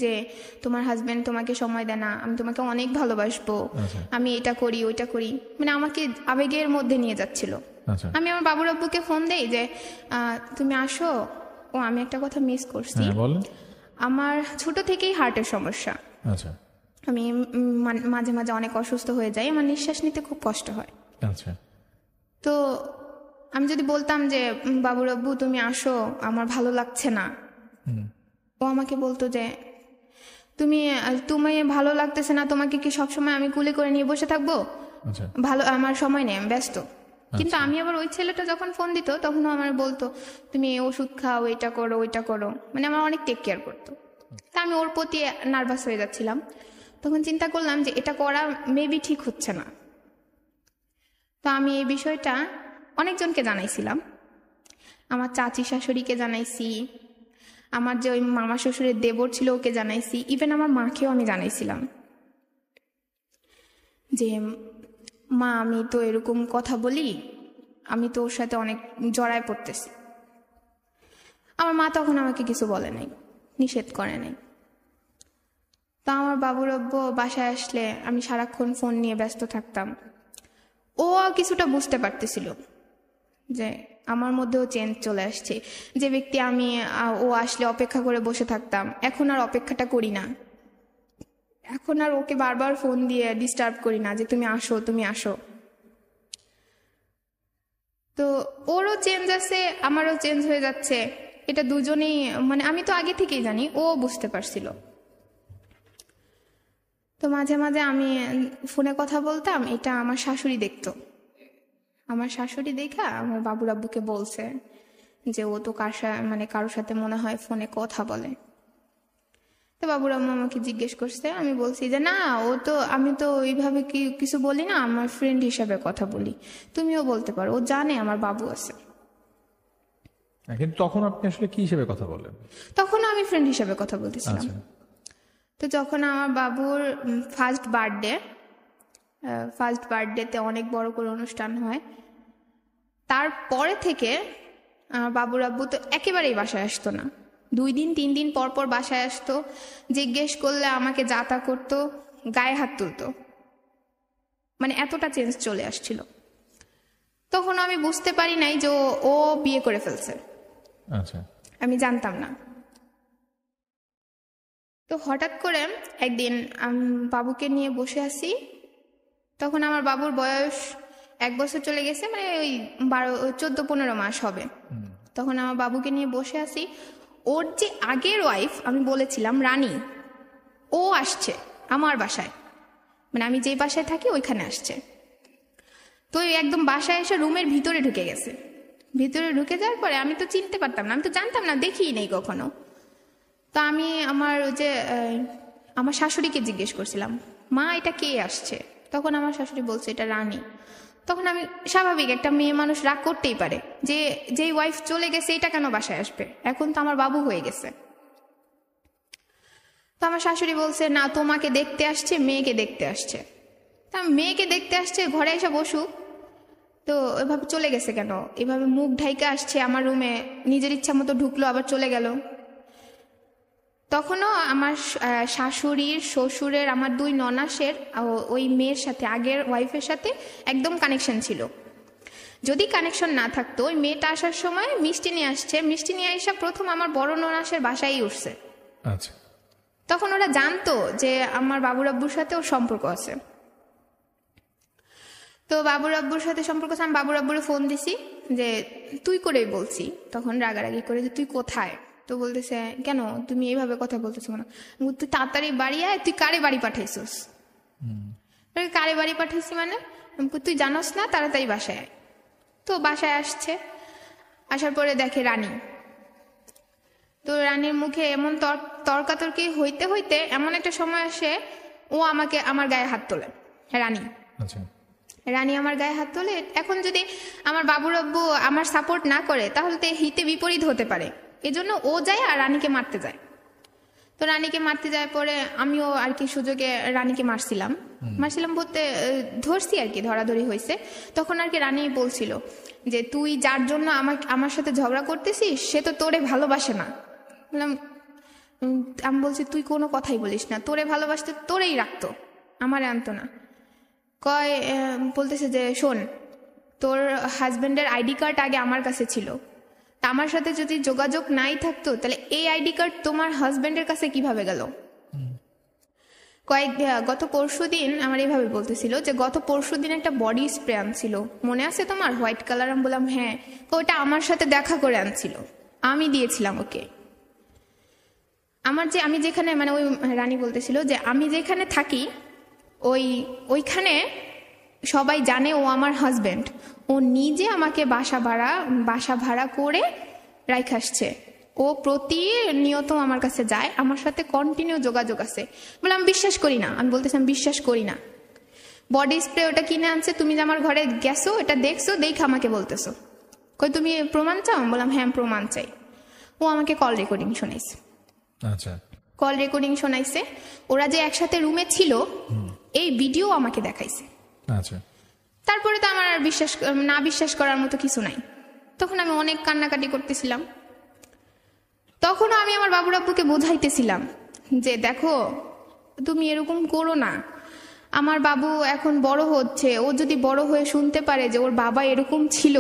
যে তোমার হাজবেন্ড তোমাকে সময় দেয় না, আমি তোমাকে অনেক ভালোবাসবো, আমি এটা করি ওইটা করি, মানে আমাকে আবেগের মধ্যে নিয়ে যাচ্ছিল। আমি আমার বাবুর আব্বুকে ফোন দেই যে তুমি আসো। ও, আমি একটা কথা মিস করছি, আমার ছোট থেকেই হার্টের সমস্যা। আচ্ছা, আমি মাঝে মাঝে অনেক অসুস্থ হয়ে যাই, আমার নিঃশ্বাস নিতে খুব কষ্ট হয়। আচ্ছা, তো আমি যদি বলতাম যে বাবুর আব্বু তুমি আসো, আমার ভালো লাগছে না, ও আমাকে বলতো যে তুমি ভালো লাগতেছে না, তোমাকে কি সবসময় আমি কুলি করে নিয়ে বসে থাকবো? ভালো, আমার সময় নেই, আমি ব্যস্ত। কিন্তু আমি আবার ওই ছেলেটা যখন ফোন দিত, তখনও আমার বলতো তুমি ওষুধ খাও, এটা করো ওইটা করো, মানে আমার অনেক টেক কেয়ার করতো। তা আমি ওর প্রতি নার্ভাস হয়ে যাচ্ছিলাম। তখন চিন্তা করলাম যে এটা করা মেবি ঠিক হচ্ছে না। তো আমি এই বিষয়টা অনেকজনকে জানাইছিলাম, আমার চাচি শাশুড়িকে জানাইছি, আমার যে ওই মামা শ্বশুরের দেবর ছিল ওকে জানাইছি, ইভেন আমার মাকেও আমি জানাইছিলাম যে মা, আমি তো এরকম কথা বলি, আমি তো ওর সাথে অনেক জড়ায় পড়তেছি। আমার মা তখন আমাকে কিছু বলে নাই, নিষেধ করে নাই। তা আমার বাবুর আব্বু বাসায় আসলে আমি সারাক্ষণ ফোন নিয়ে ব্যস্ত থাকতাম। ও কিছুটা বুঝতে পারতেছিল যে আমার মধ্যেও চেঞ্জ চলে আসছে। যে ব্যক্তি আমি ও আসলে অপেক্ষা করে বসে থাকতাম, এখন আর অপেক্ষাটা করি না, এখন আর ওকে বারবার ফোন দিয়ে ডিস্টার্ব করি না যে তুমি আসো তুমি আসো। তো ওরও চেঞ্জ আছে, আমারও চেঞ্জ হয়ে যাচ্ছে, এটা দুজনেই, মানে আমি তো আগে থেকেই জানি, ও বুঝতে পারছিল। তো মাঝে মাঝে আমি ফোনে কথা বলতাম, এটা আমার শাশুড়ি দেখতো। আমার শাশুড়ি দেখা আমার বাবুর আব্বুকে বলছে যে ও তো কারোর সাথে মনে হয় ফোনে কথা বলে। তো বাবুর আম্মু আমাকে জিজ্ঞেস করছে, আমি বলছি যে না, আমি তো ওইভাবে কিছু বলি না, আমার ফ্রেন্ড হিসাবে কথা বলি, তুমিও বলতে পারো, ও জানে আমার বাবু আছে। কিন্তু তখন আপনি আসলে কি হিসেবে কথা বলেন? তখন আমি ফ্রেন্ড হিসাবে কথা বলতেছিলাম। তো যখন আমার বাবুর ফার্স্ট বার্থডেতে অনেক বড় করে অনুষ্ঠান হয়, তারপরে থেকে আমার বাবুর আব্বু তো একেবারেই বাসায় আসতো না, 2 দিন 3 দিন পর পর বাসায় আসতো, জিজ্ঞেস করলে আমাকে যাতা করতো, গায়ে হাত তুলতো, মানে এতটা চেঞ্জ চলে আসছিল। তখন আমি বুঝতে পারি নাই যে ও বিয়ে করে ফেলছে। আচ্ছা, আমি জানতাম না। তো হঠাৎ করে একদিন আমি বাবুকে নিয়ে বসে আছি, তখন আমার বাবুর বয়স 1 বছর চলে গেছে, মানে ওই 14-15 মাস হবে। তখন আমার বাবুকে নিয়ে বসে আছি। ওর যে আগের ওয়াইফ আমি বলেছিলাম রানী, ও আসছে আমার বাসায়, মানে আমি যে বাসায় থাকি ওইখানে আসছে। তো একদম বাসায় এসে রুমের ভিতরে ঢুকে গেছে। ভিতরে ঢুকে যাওয়ার পরে আমি তো চিনতে পারতাম না, আমি তো জানতাম না, দেখিই নেই কখনো। তো আমি আমার শাশুড়িকে জিজ্ঞেস করছিলাম, মা এটা কে আসছে? তখন আমার শাশুড়ি বলছে এটা রানী। তখন আমি, স্বাভাবিক একটা মেয়ে মানুষ রাগ করতেই পারে যে যেই ওয়াইফ চলে গেছে এটা কেন বাসায় আসবে, এখন তো আমার বাবু হয়ে গেছে। তো আমার শাশুড়ি বলছে না, তোমাকে দেখতে আসছে, মেয়েকে দেখতে আসছে। তা মেয়েকে দেখতে আসছে, ঘরে এসে বসুক, তো এভাবে চলে গেছে কেন? এভাবে মুখ ঢাইকে আসছে আমার রুমে, নিজের ইচ্ছা মতো ঢুকলো আবার চলে গেল। তখনও আমার শাশুড়ির, শ্বশুরের, আমার 2 ননাসের ওই মেয়ের সাথে, আগের ওয়াইফের সাথে একদম কানেকশন ছিল। যদি কানেকশন না থাকতো, ওই মেয়েটা আসার সময় মিষ্টি নিয়ে আসছে, মিষ্টি নিয়ে এসে প্রথম আমার বড় ননাসের বাসায় উঠছে। আচ্ছা। তখন ওরা জানতো যে আমার বাবুর আব্বুর সাথে ওর সম্পর্ক আছে। তো বাবুর আব্বুর সাথে সম্পর্ক আছে, আমি বাবুর আব্বুরে ফোন দিছি যে তুই করেই বলছি, তখন রাগারাগি করে যে তুই কোথায়? তো বলতেছে কেন তুমি এইভাবে কথা বলতেছো কেন? তুই তাড়াতাড়ি বাড়ি আয়, তুই কারে বাড়ি পাঠাইছিস? কারে বাড়ি পাঠাইছি মানে? তুই জানোস না, তাড়াতাড়ি বাসায় আয়। তো বাসায় আসছে, আসার পরে দেখে রানী। তো রানীর মুখে এমন তর্কাতর্কি হইতে হইতে এমন একটা সময় আসে, ও আমাকে আমার গায়ে হাত তোলে। রানী রানী আমার গায়ে হাত তোলে। এখন যদি আমার বাবুর আব্বু আমার সাপোর্ট না করে তাহলে তো হিতে বিপরীত হতে পারে, এজন্য ও যায় আর রানীকে মারতে যায়। তো রানীকে মারতে যায় পরে আমিও আর কি সুযোগে রানীকে মারছিলাম বলতে ধরছি আর কি, ধরাধরি হয়েছে। তখন আর কি রানী বলছিল যে তুই যার জন্য আমার সাথে ঝগড়া করতেছিস সে তো তোরে ভালোবাসে না। বললাম, আমি বলছি তুই কোনো কথাই বলিস না, তোরে ভালোবাসতে তোরেই রাখতো, আমারে আনতো না। বলতেছে যে শোন, তোর হাজবেন্ডের আইডি কার্ড আগে আমার কাছে ছিল, তা আমার সাথে যদি যোগাযোগ নাই থাকতো তাহলে এই আইডি কার্ড তোমার হাজবেন্ডের কাছে কিভাবে গেল? গত পরশুদিন আমার এইভাবে বলতেছিল যে গত পরশুদিন একটা বডি স্প্রে আনছিল, মনে আছে তোমার, হোয়াইট কালার? আমি বললাম হ্যাঁ। ওটা আমার সাথে দেখা করে আনছিল, আমি দিয়েছিলাম ওকে। আমি যেখানে, মানে ওই রানী বলতেছিল যে আমি যেখানে থাকি ওইখানে সবাই জানে ও আমার হাজবেন্ড, ও নিজে আমাকে বাসা ভাড়া করে রাইখে আসছে, ও প্রতিনিয়ত আমার কাছে যায়, আমার সাথে কন্টিনিউ যোগাযোগ আছে। বলে আমি বিশ্বাস করি না। আমি বলতেছি আমি বিশ্বাস করি না। বডি স্প্রে ওটা কিনে আনছে, তুমি যে আমার ঘরে গেছো এটা দেখছো, দেখে আমাকে বলতেছো, তুমি প্রমাণ চাও? আমি বললাম হ্যাঁ প্রমাণ চাই। ও আমাকে কল রেকর্ডিং শোনাইছে। আচ্ছা, কল রেকর্ডিং শোনাইছে, ওরা যে একসাথে রুমে ছিল এই ভিডিও আমাকে দেখাইছে। আচ্ছা। তারপরে তো আমার আর বিশ্বাস করার মতো কিছু নাই। তখন আমি অনেক কান্নাকাটি করতেছিলাম। তখনও আমি আমার বাবুর আব্বুকে বোঝাইতেছিলাম যে দেখো তুমি এরকম করো না, আমার বাবু এখন বড় হচ্ছে, ও যদি বড় হয়ে শুনতে পারে যে ওর বাবা এরকম ছিল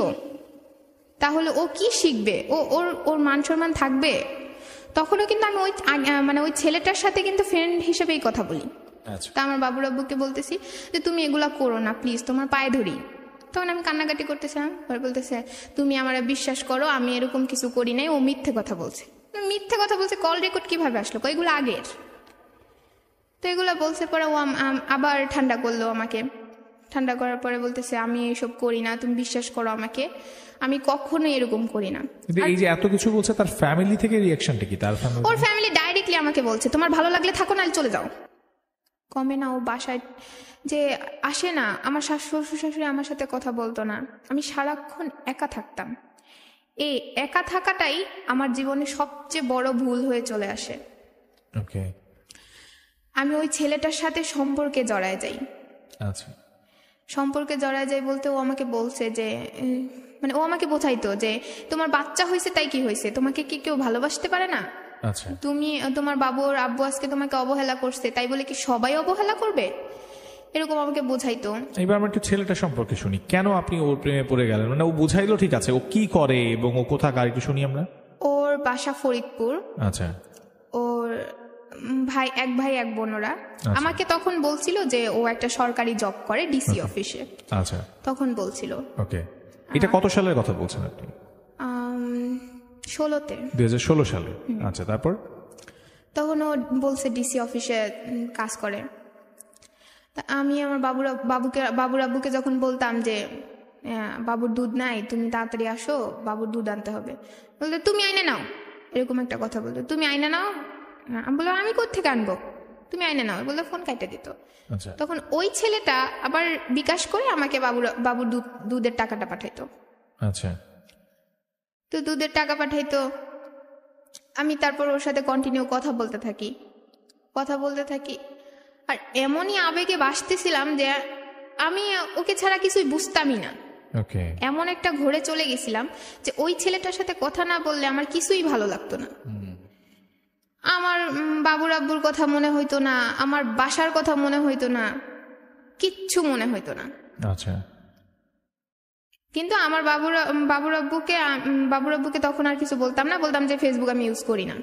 তাহলে ও কি শিখবে? ওর মান সম্মান থাকবে? তখনও কিন্তু আমি ওই ছেলেটার সাথে কিন্তু ফ্রেন্ড হিসেবেই কথা বলি। তা আমার বাবুর আব্বুকে বলতেছি যে তুমি এগুলা করো না প্লিজ, তোমার পায়ে ধরি। তখন আমি কান্নাকাটি করতেছিলাম। পরে বলতেছে তুমি আমার বিশ্বাস করো, আমি এরকম কিছু করি নাই, ও মিথ্যে কথা বলছে। মিথ্যে কথা বলছে? কল রেকর্ড কিভাবে আসলো? এগুলো আগের। তো এগুলো বলছে পরে ও আবার ঠান্ডা করলো আমাকে। ঠান্ডা করার পরে বলতেছে আমি এইসব করি না, তুমি বিশ্বাস করো আমাকে, আমি কখনোই এরকম করি না। এই যে এত কিছু বলছে, তার ফ্যামিলি থেকে রিঅ্যাকশনটা কি? তার ফ্যামিলি, ওর ফ্যামিলি ডাইরেক্টলি আমাকে বলছে তোমার ভালো লাগলে থাকো, না চলে যাও। কমে না, ও বাসায় যে আসে না, আমার শ্বশুর শাশুড়ি আমার সাথে কথা বলতো না, আমি সারাক্ষণ একা থাকতাম। এই একা থাকাটাই আমার জীবনে সবচেয়ে বড় ভুল হয়ে চলে আসে। ওকে। আমি ওই ছেলেটার সাথে সম্পর্কে জড়ায় যাই। আচ্ছা। সম্পর্কে জড়ায় যাই বলতে ও আমাকে বলছে যে, মানে ও আমাকে বোঝাইতো যে তোমার বাচ্চা হয়েছে তাই কি হয়েছে, তোমাকে কি কেউ ভালোবাসতে পারে না? আচ্ছা। তোমার বাবুর আব্বু আজকে তোমাকে অবহেলা করছে, তাই বলে কি সবাই অবহেলা করবে? এরকম আমাকে বোঝাইতো। এবার আমরা একটু ছেলেটা সম্পর্কে শুনি, কেন আপনি ওর প্রেমে পড়ে গেলেন? মানে ও বুঝাইলো ঠিক আছে, ও কি করে এবং ও কোথাকার একটু শুনি আমরা। ওর বাসা ফরিদপুর। আচ্ছা। ওর ভাই এক বোন ওরা। আমাকে তখন বলছিল যে ও একটা সরকারি জব করে ডিসি অফিসে। আচ্ছা, তখন বলছিল। ওকে, এটা কত সালের কথা বলছেন আপনি? 16-তে, 2016 সালে। আচ্ছা, তারপর? তখন ও বলছে ডিসি অফিসে কাজ করে। তা আমি আমার বাবুর আব্বুকে যখন বলতাম যে বাবুর দুধ নাই, তুমি তাড়াতাড়ি আসো, বাবুর দুধ আনতে হবে, বলতে তুমি আইনে নাও, এরকম একটা কথা বলতো, তুমি আইনে নাও। আমি বললাম আমি কোত্থেকে আনবো, তুমি আইনে নাও, বলতে ফোন কাটে দিত। তখন ওই ছেলেটা আবার বিকাশ করে আমাকে বাবুর দুধের টাকাটা পাঠাইতো। আচ্ছা, তো দুধের টাকা পাঠাইতো, আমি তারপর ওর সাথে কন্টিনিউ কথা বলতে থাকি। আর এমনই আবেগে বাসতেছিলাম যে আমি ওকে ছাড়া কিছুই বুঝতামই না। এমন একটা ঘোরে চলে গেছিলাম যে ওই ছেলেটার সাথে কথা না বললে আমার কিছুই ভালো লাগতো না। আমার বাবুর আব্বুর কথা মনে হইতো না, আমার বাসার কথা মনে হইতো না, কিচ্ছু মনে হইতো না। আচ্ছা, কিন্তু আমার বাবুর আব্বুকে তখন আর কিছু বলতাম না, বলতাম যে ফেসবুক আমি ইউজ করি না।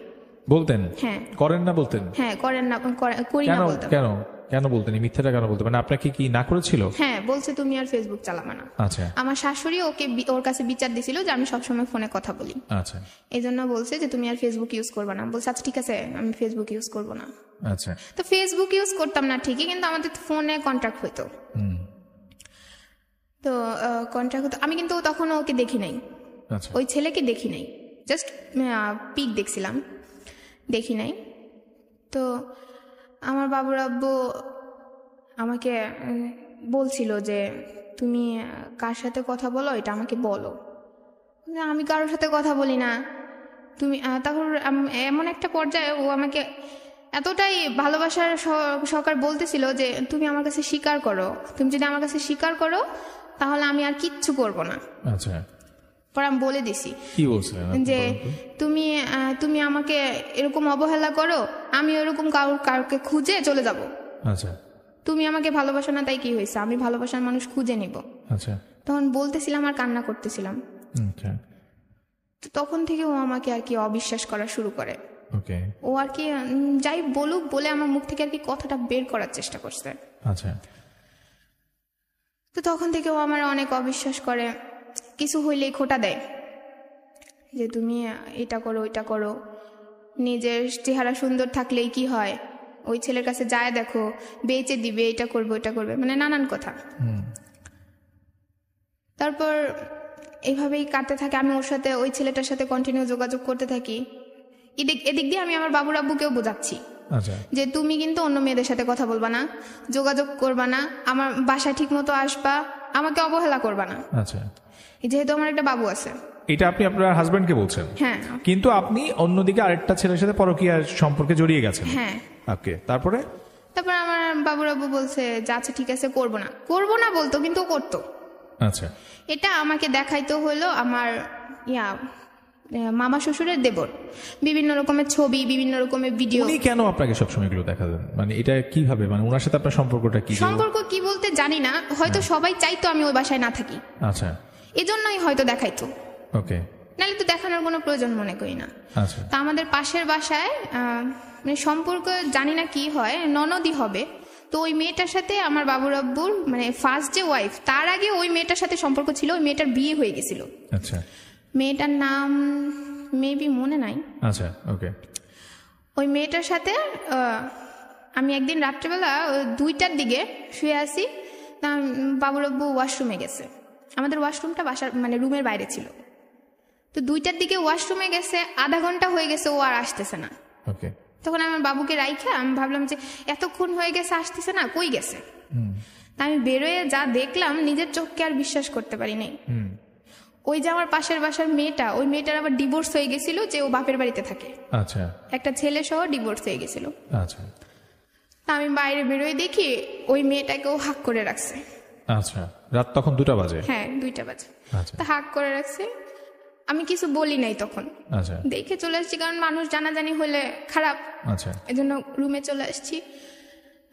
বলতেন? হ্যাঁ। করেন না বলতেন? হ্যাঁ, করেন না, করি না বলতাম। কেন বলতেন? মিথ্যাটা কেন বলতেন? মানে আপনাকে কি না করেছিল? হ্যাঁ, বলছে তুমি আর ফেসবুক চালাবে না। আচ্ছা। আমার শাশুড়ি ওর কাছে বিচার দিছিল যে আমি সবসময় ফোনে কথা বলি। আচ্ছা। এই জন্য বলছে যে তুমি আর ফেসবুক ইউজ করবে না। বলছে আচ্ছা ঠিক আছে, আমি ফেসবুক ইউজ করবো না। আচ্ছা। তো ফেসবুক ইউজ করতাম না ঠিকই, কিন্তু আমাদের ফোনে কন্ট্যাক্ট হইতো। তো কন্ট্যাক্ট হতো, আমি কিন্তু তখন ওকে দেখি নাই। আচ্ছা। ওই ছেলেকে দেখি নাই, জাস্ট পিক দেখছিলাম, দেখি নাই। তো আমার বাবুর আব্বু আমাকে বলছিল যে তুমি কার সাথে কথা বলো, এটা আমাকে বলো। আমি কারোর সাথে কথা বলি না। তুমি তারপর এমন একটা পর্যায়ে ও আমাকে এতটাই ভালোবাসার সহকার বলতেছিল যে তুমি আমার কাছে স্বীকার করো, তুমি যদি আমার কাছে স্বীকার করো তাহলে আমি আর কিচ্ছু করব না। আচ্ছা। পর আমি বলে দিছি কি বলছিলেন যে তুমি আমাকে এরকম অবহেলা করো, আমি ওরকম কাউকে খুঁজে চলে যাব। আচ্ছা। তুমি আমাকে ভালোবাসো না, তাই কি হয়েছে, আমি ভালোবাসার মানুষ খুঁজে নিব। আচ্ছা। তখন বলতেছিলাম আর কান্না করতেছিলাম। তখন থেকে ও আমাকে আর কি অবিশ্বাস করা শুরু করে। ও আর কি যাই বলুক বলে আমার মুখ থেকে আর কি কথাটা বের করার চেষ্টা করছে। আচ্ছা। তো তখন থেকে ও আমার অনেক অবিশ্বাস করে, কিছু হইলেই খোঁটা দেয় যে তুমি এটা করো ওইটা করো, নিজের চেহারা সুন্দর থাকলেই কি হয়, ওই ছেলের কাছে যায় দেখো বেচে দিবে, এটা করবে ওইটা করবে, মানে নানান কথা। তারপর এইভাবেই কাটতে থাকে। আমি ওর সাথে, ওই ছেলেটার সাথে কন্টিনিউ যোগাযোগ করতে থাকি। এদিক দিয়ে আমি আমার বাবুর আব্বুকেও বোঝাচ্ছি যে তুমি কিন্তু অন্য মেয়েদের সাথে কথা বলবা না, যোগাযোগ করবা না, আমার বাসায় ঠিক মতো আসবা, আমাকে অবহেলা করবা না। আচ্ছা। যেহেতু আমার একটা বাবু আছে। এটা আপনি আপনার হাজবেন্ডকে বলছেন? হ্যাঁ। কিন্তু আপনি অন্যদিকে আরেকটা ছেলের সাথে পরকীয়া সম্পর্কে জড়িয়ে গেছেন? হ্যাঁ। ওকে, তারপরে আমার বাবুর আব্বু বলছে যে আচ্ছা ঠিক আছে, করবো না বলতো, কিন্তু ও করতো। আচ্ছা। এটা আমাকে দেখাইতো হলো আমার মামা শ্বশুরের দেবর, বিভিন্ন রকমের ছবি, বিভিন্ন রকমের ভিডিও। উনি কেন আপনাকে সবসময় এগুলো দেখাতেন? মানে এটা কিভাবে, মানে ওনার সাথে আপনার সম্পর্কটা কি? সম্পর্ক কি বলতে জানি না, হয়তো সবাই চাইতো আমি ওই বাসায় না থাকি। আচ্ছা। এজন্যই হয়তো দেখাইতো। ওকে। নাহলে তো দেখানোর কোনো প্রয়োজন মনে করি না। আচ্ছা। তা আমাদের পাশের বাসায় মানে সম্পর্ক জানি না কি হয়, ননদই হবে। তো ওই মেয়েটার সাথে আমার বাবুর আব্বুর মানে ফার্স্ট যে ওয়াইফ, তার আগে ওই মেয়েটার সাথে সম্পর্ক ছিল, ওই মেয়েটার বিয়ে হয়ে গেছিল। আচ্ছা। মেয়েটার নাম মেবি মনে নাই। আচ্ছা। ওকে। ওই মেয়েটার সাথে আমি একদিন রাত্রেবেলা 2টার দিকে শুয়ে আছি, বাবুর আব্বু ওয়াশরুমে গেছে। আমাদের ওয়াশরুমটা বাসার মানে রুমের বাইরে ছিল। তো 2টার দিকে ওয়াশরুমে গেছে, আধা ঘন্টা হয়ে গেছে, ও আর আসতেছে না। ওকে। তখন আমার বাবুকে রাইখা আমি ভাবলাম যে এতক্ষণ হয়ে গেছে, আসতেছে না, কই গেছে। আমি বেরোয় যা দেখলাম নিজের চোখকে আর বিশ্বাস করতে পারি নাই। ওই যে আমার পাশের বাসার মেয়েটা, ওই মেয়েটার আবার ডিভোর্স হয়ে গেছিল, যে ও বাপের বাড়িতে থাকে। আচ্ছা। একটা ছেলে সহ ডিভোর্স হয়ে গেছিল। আচ্ছা। তা আমি বাইরে বেরোয় দেখি ওই মেয়েটাকেও হাক করে রাখছে। আচ্ছা। রাত তখন 2টা বাজে? হ্যাঁ, 2টা বাজে। আচ্ছা। তা হাক করে রাখছে, আমি কিছু বলি নাই তখন। আচ্ছা। দেখে চলে আসছি, কারণ মানুষ জানাজানি হলে খারাপ। আচ্ছা। এজন্য রুমে চলে আসছি।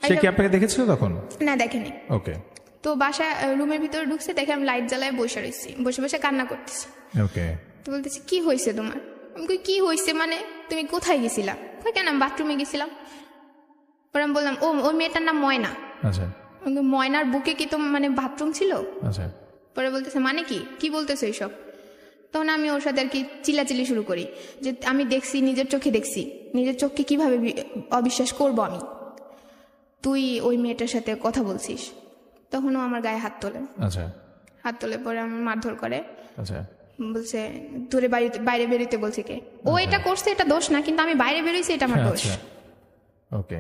সে কি আপনাকে দেখেছিল তখন? না, দেখেনি। ওকে। তো বাসা রুমের ভিতরে ঢুকছে, দেখে আমি লাইট জ্বালায় বসে রয়েছি, বসে বসে কান্না করতেছি। ওকে। তো বলতেছি কি হয়েছে তোমার? আমি কই কি হয়েছে, মানে তুমি কোথায় গেছিলা? কেন আমি বাথরুমে গেছিলাম। পরে আমি বললাম ও ওই মেয়েটার নাম ময়না। আচ্ছা ময়নার বুকে কি তো মানে বাথরুম ছিল? আচ্ছা পরে বলতেছে মানে কি বলতেছো এইসব? তখন আমি ওর সাথে আর কি চিল্লাচিল্লি শুরু করি যে আমি দেখছি, নিজের চোখে দেখছি, নিজের চোখকে কিভাবে অবিশ্বাস করব আমি, তুই ওই মেয়েটার সাথে কথা বলছিস। তখনও আমার গায়ে হাত তোলে। আচ্ছা হাত তোলে পরে আমার মারধর করে, আচ্ছা বলছে তোরে বাইরে বেরোতে বলছে কে? ও এটা করছে, এটা দোষ না, কিন্তু আমি বাইরে বেরোইছি এটা আমার দোষ। আচ্ছা ওকে।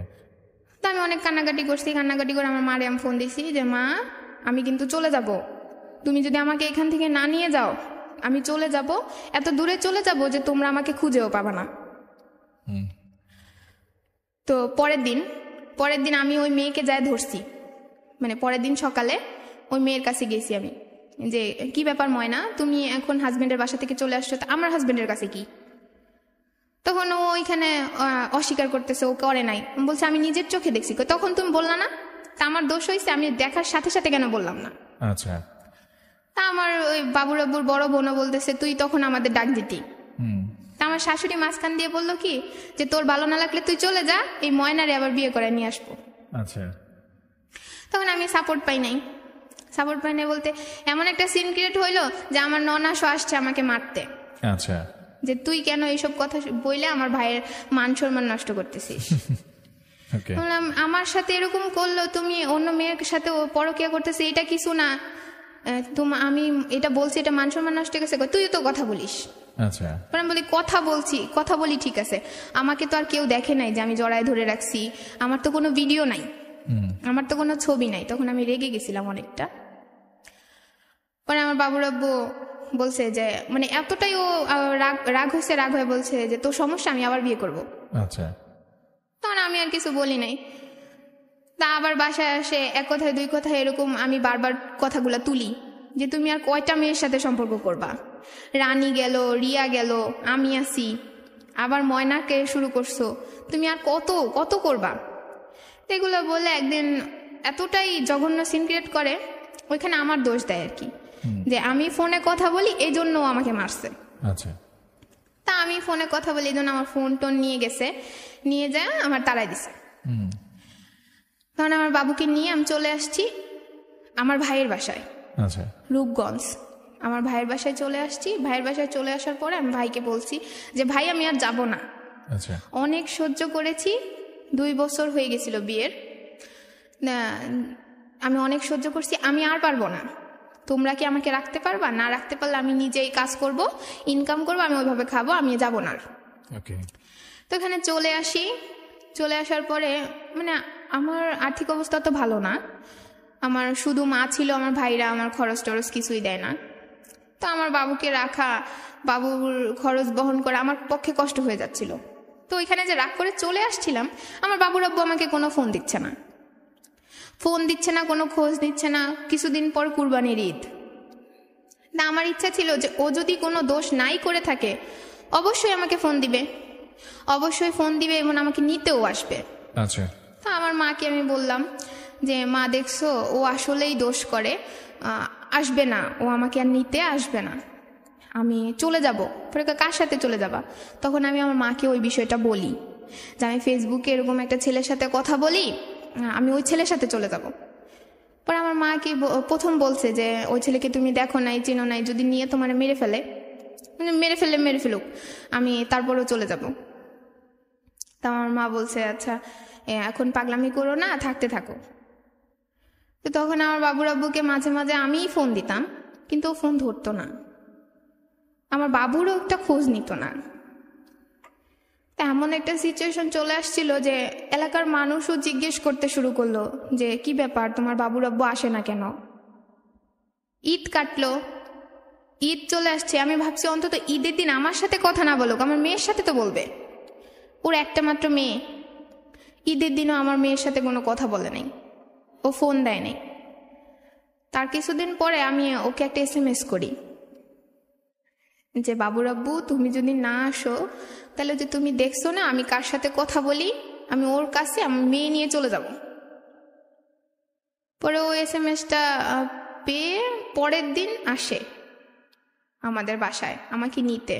তো আমি অনেক কান্নাকাটি করছি, কান্নাকাটি করে আমার মারে আমি ফোন দিছি যে মা আমি কিন্তু চলে যাব, তুমি যদি আমাকে এখান থেকে না নিয়ে যাও আমি চলে যাব, এত দূরে চলে যাব যে তোমরা আমাকে খুঁজেও পাবা না। তো পরের দিন আমি ওই মেয়েকে যায় ধরছি, মানে পরের দিন সকালে ওই মেয়ের কাছে গেছি আমি যে কি ব্যাপার ময়না, তুমি এখন হাজবেন্ডের বাসা থেকে চলে আসছো, তো আমার হাজবেন্ডের কাছে কি? তখন ও ওইখানে অস্বীকার করতেছে, ও করে নাই, বলছে আমি নিজের চোখে দেখছি। তখন তুমি বললা না? তা আমার দোষ হয়েছে, আমি দেখার সাথে সাথে কেন বললাম না? আচ্ছা তা আমার ওই বাবুরাবুর বড় বোনও বলতেছে তুই তখন আমাদের ডাক দিতি। তা আমার শাশুড়ি মাঝখান দিয়ে বললো কি যে তোর ভালো না লাগলে তুই চলে যা, এই ময়নারে আবার বিয়ে করে নিয়ে আসবো। আচ্ছা তখন আমি সাপোর্ট পাই নাই বলতে এমন একটা সিন ক্রিয়েট হইলো যে আমার ননাসও আসছে আমাকে মারতে। আচ্ছা যে তুই কেন এইসব কথা বইলে আমার ভাইয়ের মান সম্মান নষ্ট করতেছিস। ওকে বললাম আমার সাথে এরকম করলো, তুমি অন্য মেয়ের সাথে পরকিয়া করতেছে, এটা কিছু না, আমি এটা বলছি, এটা মান সম্মান নষ্ট গেছে, তুই তো কথা বলিস। আচ্ছা আমি বলি কথা বলি ঠিক আছে, আমাকে তো আর কেউ দেখে নাই যে আমি জড়ায় ধরে রাখছি, আমার তো কোনো ভিডিও নাই, আমার তো কোনো ছবি নাই। তখন আমি রেগে গেছিলাম অনেকটা। পরে আমার বাবুরাব্বু বলছে যে মানে এতটাই ও রাগ হয়ে বলছে যে তোর সমস্যা, আমি আবার বিয়ে করব। আচ্ছা তখন আমি আর কিছু বলি নাই। তা আবার বাসায় আসে এক কথায় দুই কথায় এরকম আমি বারবার কথাগুলা তুলি যে তুমি আর কয়টা মেয়ের সাথে সম্পর্ক করবা, রানী গেল, রিয়া গেল, আমি আসি, আবার ময়নাকে শুরু করছো, তুমি আর কত করবা। এগুলো বলে একদিন এতটাই জঘন্য সিন ক্রিয়েট করে, ওইখানে আমার দোষ দেয় আর কি, যে আমি ফোনে কথা বলি এই জন্য আমাকে মারছে। আচ্ছা তা আমি ফোনে কথা বলি এই জন্য আমার ফোন টোন নিয়ে যায় আমার তাড়াই দিছে। তখন আমার বাবুকে নিয়ে আমি চলে আসছি আমার ভাইয়ের বাসায়, আচ্ছা রূপগঞ্জ। আমার ভাইয়ের বাসায় চলে আসছি। ভাইয়ের বাসায় চলে আসার পরে আমি ভাইকে বলছি যে ভাই আমি আর যাব না, আচ্ছা অনেক সহ্য করেছি, 2 বছর হয়ে গেছিল বিয়ের, আমি অনেক সহ্য করছি, আমি আর পারবো না, তোমরা কি আমাকে রাখতে পারবা? না রাখতে পারলে আমি নিজেই কাজ করব, ইনকাম করব, আমি ওইভাবে খাবো, আমি যাব না। ওকে তো এখানে চলে আসার পরে মানে আমার আর্থিক অবস্থা তো ভালো না, আমার শুধু মা ছিল, আমার ভাইরা আমার খরচ টরচ কিছুই দেয় না। তো আমার বাবুকে রাখা, বাবুর খরচ বহন করা আমার পক্ষে কষ্ট হয়ে যাচ্ছিল। তো ওইখানে যে রাগ করে চলে আসছিলাম, আমার বাবুর আব্বু আমাকে কোনো ফোন দিচ্ছে না, কোনো খোঁজ নিচ্ছে না। কিছুদিন পর কুরবানির ঈদ, না আমার ইচ্ছা ছিল যে ও যদি কোনো দোষ নাই করে থাকে অবশ্যই আমাকে ফোন দিবে এবং আমাকে নিতেও আসবে। আচ্ছা তা আমার মাকে আমি বললাম যে মা দেখছো ও আসলেই দোষ করে, আসবে না, ও আমাকে আর নিতে আসবে না, আমি চলে যাব। পরে কার সাথে চলে যাবা? তখন আমি আমার মাকে ওই বিষয়টা বলি যে আমি ফেসবুকে এরকম একটা ছেলের সাথে কথা বলি, আমি ওই ছেলের সাথে চলে যাব। পরে আমার মা কি প্রথম বলছে যে ওই ছেলেকে তুমি দেখো নাই, চিনো নাই, যদি নিয়ে তোমার মেরে ফেলুক, আমি তারপরেও চলে যাব। তা আমার মা বলছে আচ্ছা এখন পাগলামি করো না, থাকতে থাকো। তো তখন আমার বাবুর আব্বুকে মাঝে মাঝে আমিই ফোন দিতাম, কিন্তু ও ফোন ধরতো না, আমার বাবুরও একটা খোঁজ নিত না। এমন একটা সিচুয়েশন চলে আসছিল যে এলাকার মানুষও জিজ্ঞেস করতে শুরু করলো যে কি ব্যাপার, তোমার বাবুর আব্বু আসে না কেন? ঈদ কাটলো, ঈদ চলে আসছে, আমি ভাবছি অন্তত ঈদের দিন আমার সাথে কথা না বলুক, আমার মেয়ের সাথে তো বলবে, ওর একটা মাত্র মেয়ে। ঈদের দিনও আমার মেয়ের সাথে কোনো কথা বলে নাই, ও ফোন দেয় নাই। তার কিছুদিন পরে আমি ওকে একটা SMS করি যে বাবুর আব্বু তুমি যদি না আসো তাহলে যে তুমি দেখছো না আমি কার সাথে কথা বলি, আমি ওর কাছে আমার মেয়ে নিয়ে চলে যাব। পরে ও SMS-টা পেয়ে পরের দিন আসে আমাদের বাসায় আমাকে নিতে।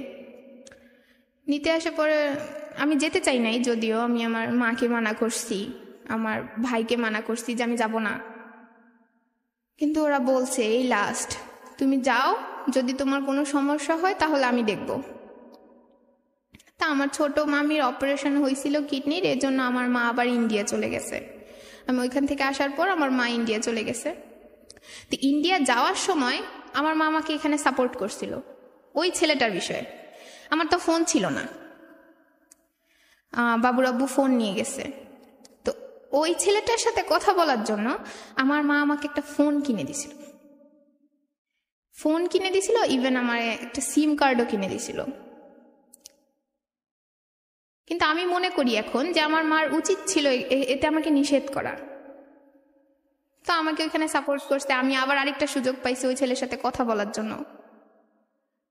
নিতে আসে পরে আমি যেতে চাই নাই, যদিও আমি আমার মাকে মানা করছি, আমার ভাইকে মানা করছি যে আমি যাব না, কিন্তু ওরা বলছে এই লাস্ট তুমি যাও, যদি তোমার কোনো সমস্যা হয় তাহলে আমি দেখব। তা আমার ছোট মামির অপারেশন হয়েছিল কিডনির, এর জন্য আমার মা আবার ইন্ডিয়া চলে গেছে। আমি ওইখান থেকে আসার পর আমার মা ইন্ডিয়া চলে গেছে। তো ইন্ডিয়া যাওয়ার সময় আমার মা আমাকে এখানে সাপোর্ট করছিল ওই ছেলেটার বিষয়ে। আমার তো ফোন ছিল না, বাবুর আব্বু ফোন নিয়ে গেছে। তো ওই ছেলেটার সাথে কথা বলার জন্য আমার মা আমাকে একটা ফোন কিনে দিছিল, ইভেন আমার একটা সিম কার্ডও কিনে দিছিল। কিন্তু আমি মনে করি এখন যে আমার মার উচিত ছিল এতে আমাকে নিষেধ করা। তো আমাকে ওইখানে সাপোর্ট করতে আমি আবার আরেকটা সুযোগ পাইছি ওই ছেলের সাথে কথা বলার জন্য।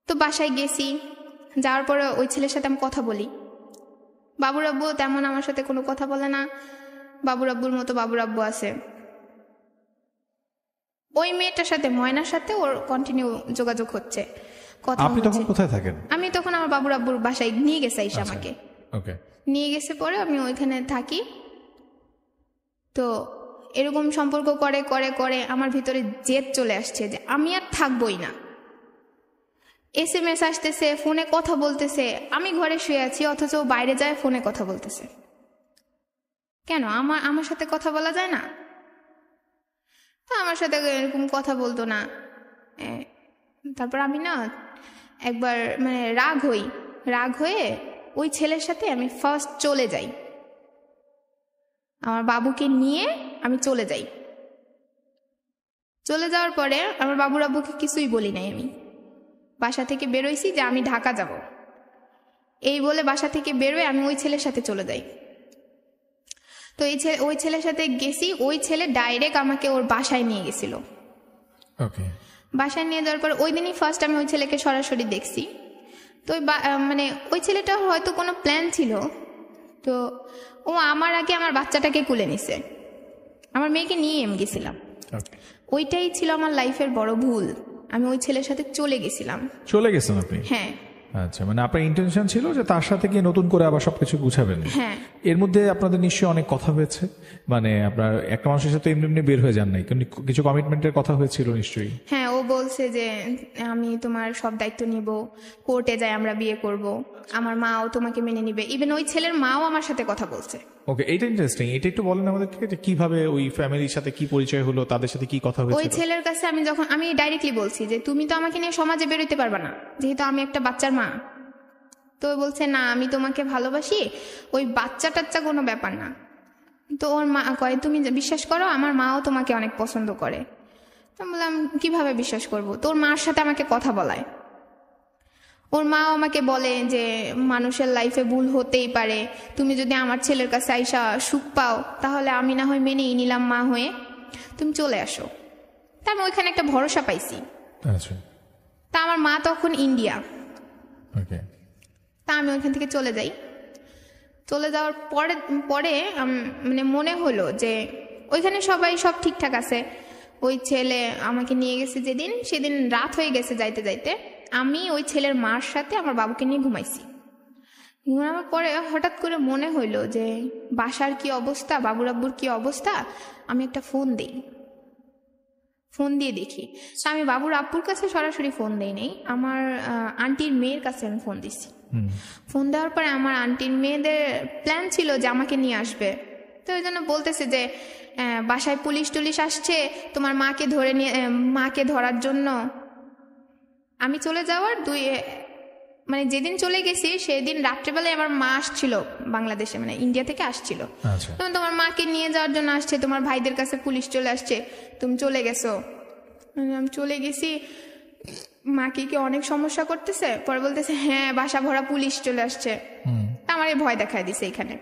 তো বাসায় গেছি, যাওয়ার পরে ওই ছেলের সাথে আমি কথা বলি। বাবুর আব্বু তেমন আমার সাথে কোনো কথা বলে না, বাবুর আব্বুর মতো বাবুর আব্বু আছে। ওই মেয়েটার সাথে, ময়নার সাথে ওর কন্টিনিউ যোগাযোগ হচ্ছে, কথা আপনি তখন হচ্ছে। কোথায় থাকেন? আমি তখন আমার বাবুর আব্বুর বাসায় নিয়ে গেছে আইসা আমাকে। ওকে। নিয়ে গেছে পরে আমি ওইখানে থাকি। তো এরকম সম্পর্ক করে করে করে আমার ভিতরে জেদ চলে আসছে যে আমি আর থাকবই না। SMS আসতেছে, ফোনে কথা বলতেছে, আমি ঘরে শুয়ে আছি অথচ ও বাইরে যায় ফোনে কথা বলতেছে। কেন আমার সাথে কথা বলা যায় না? তা আমার সাথে এরকম কথা বলতো না। তারপর আমি না একবার মানে রাগ হয়ে ওই ছেলের সাথে আমি ফার্স্ট চলে যাই, আমার বাবুকে নিয়ে আমি চলে যাই। চলে যাওয়ার পরে আমার বাবুর আব্বুকে কিছুই বলি নাই, আমি বাসা থেকে বেরোইছি যে আমি ঢাকা যাব, এই বলে বাসা থেকে বেরোয় আমি ওই ছেলের সাথে চলে যাই। তো ওই ছেলের সাথে গেছি, ওই ছেলে ডাইরেক্ট আমাকে ওর বাসায় নিয়ে গেছিল। ওকে। বাসায় নিয়ে যাওয়ার পর ওই দিনই ফার্স্ট আমি ওই ছেলেকে সরাসরি দেখছি। তো মানে ওই ছেলেটার হয়তো কোনো প্ল্যান ছিল, তো ও আমার আগে আমার বাচ্চাটাকে কুলে নিছে, আমার মেয়েকে নিয়ে আমি গেছিলাম। ওইটাই ছিল আমার লাইফের বড় ভুল, আমি ওই ছেলের সাথে চলে গেছিলাম। চলে গেছেন আপনি? হ্যাঁ। আচ্ছা, মানে আপনার ইন্টেনশন ছিল যে তার সাথে গিয়ে নতুন করে আবার সবকিছু গুছাবেন। হ্যাঁ। এর মধ্যে আপনাদের নিশ্চয়ই অনেক কথা হয়েছে, মানে আপনার একটা মানুষের সাথে এমনি এমনি বের হয়ে যান নাই, কিন্তু কিছু কমিটমেন্টের কথা হয়েছিল নিশ্চয়ই। হ্যাঁ, ও বলছে যে আমি তোমার সব দায়িত্ব নিব, কোর্টে যাই আমরা বিয়ে করব, আমার মাও তোমাকে মেনে নিবে। ইভেন ওই ছেলের মাও আমার সাথে কথা বলছে। ওকে, এটা ইন্টারেস্টিং। এটা একটু বলেন আমাদেরকে যে কিভাবে ওই ফ্যামিলির সাথে কি পরিচয় হলো, তাদের সাথে কি কথা ওই হয়েছিল? ছেলের কাছে আমি ডাইরেক্টলি বলছি যে তুমি তো আমাকে নিয়ে সমাজে বেরোতে পারবে না, যেহেতু আমি একটা বাচ্চার মা। তো বলছে না আমি তোমাকে ভালোবাসি, ওই বাচ্চা টাচ্চা কোনো ব্যাপার না। তো ওর মা কয় তুমি বিশ্বাস করো আমার মাও তোমাকে অনেক পছন্দ করে। তো বললাম কিভাবে বিশ্বাস করব? তো ওর মার সাথে আমাকে কথা বলায়, ওর মাও আমাকে বলে যে মানুষের লাইফে ভুল হতেই পারে, তুমি যদি আমার ছেলের কাছে আইসা সুখ পাও তাহলে আমি না হয় মেনেই নিলাম মা হয়ে, তুমি চলে আসো। তা আমি ওইখানে একটা ভরসা পাইছি। আচ্ছা। তা আমার মা তখন ইন্ডিয়া। ওকে। তা আমি ওইখান থেকে চলে যাই। চলে যাওয়ার পরে মানে মনে হলো যে ওইখানে সব ঠিকঠাক আছে। ওই ছেলে আমাকে নিয়ে গেছে সেদিন রাত হয়ে গেছে যাইতে যাইতে, আমি ওই ছেলের মার সাথে আমার বাবুকে নিয়ে ঘুমাইছি। ঘুমানোর পরে হঠাৎ করে মনে হইলো যে বাসার কি অবস্থা, বাবুর আব্বুর কি অবস্থা, আমি একটা ফোন দিয়ে দেখি। তো আমি বাবুর আব্বুর কাছে সরাসরি ফোন দেই নাই, আমার আন্টির মেয়ের কাছে আমি ফোন দিছি। ফোন দেওয়ার পরে আমার আন্টির মেয়েদের প্ল্যান ছিল যে আমাকে নিয়ে আসবে। তো ওই জন্য বলতেছে যে বাসায় পুলিশ টুলিশ আসছে, তোমার মাকে ধরার জন্য। আমি চলে যাওয়ার মানে যেদিন চলে গেছি সেদিন রাত্রেবেলায় আমার মা আসছিল বাংলাদেশে, মানে ইন্ডিয়া থেকে আসছিল। তখন তোমার মাকে নিয়ে যাওয়ার জন্য আসছে, তোমার ভাইদের কাছে পুলিশ চলে আসছে, তুমি চলে গেছো। আমি চলে গেছি, মাকে কি অনেক সমস্যা করতেছে, পরে বলতেছে হ্যাঁ বাসা ভরা পুলিশ চলে আসছে। আমার এই ভয় দেখায় দিছে এখানে।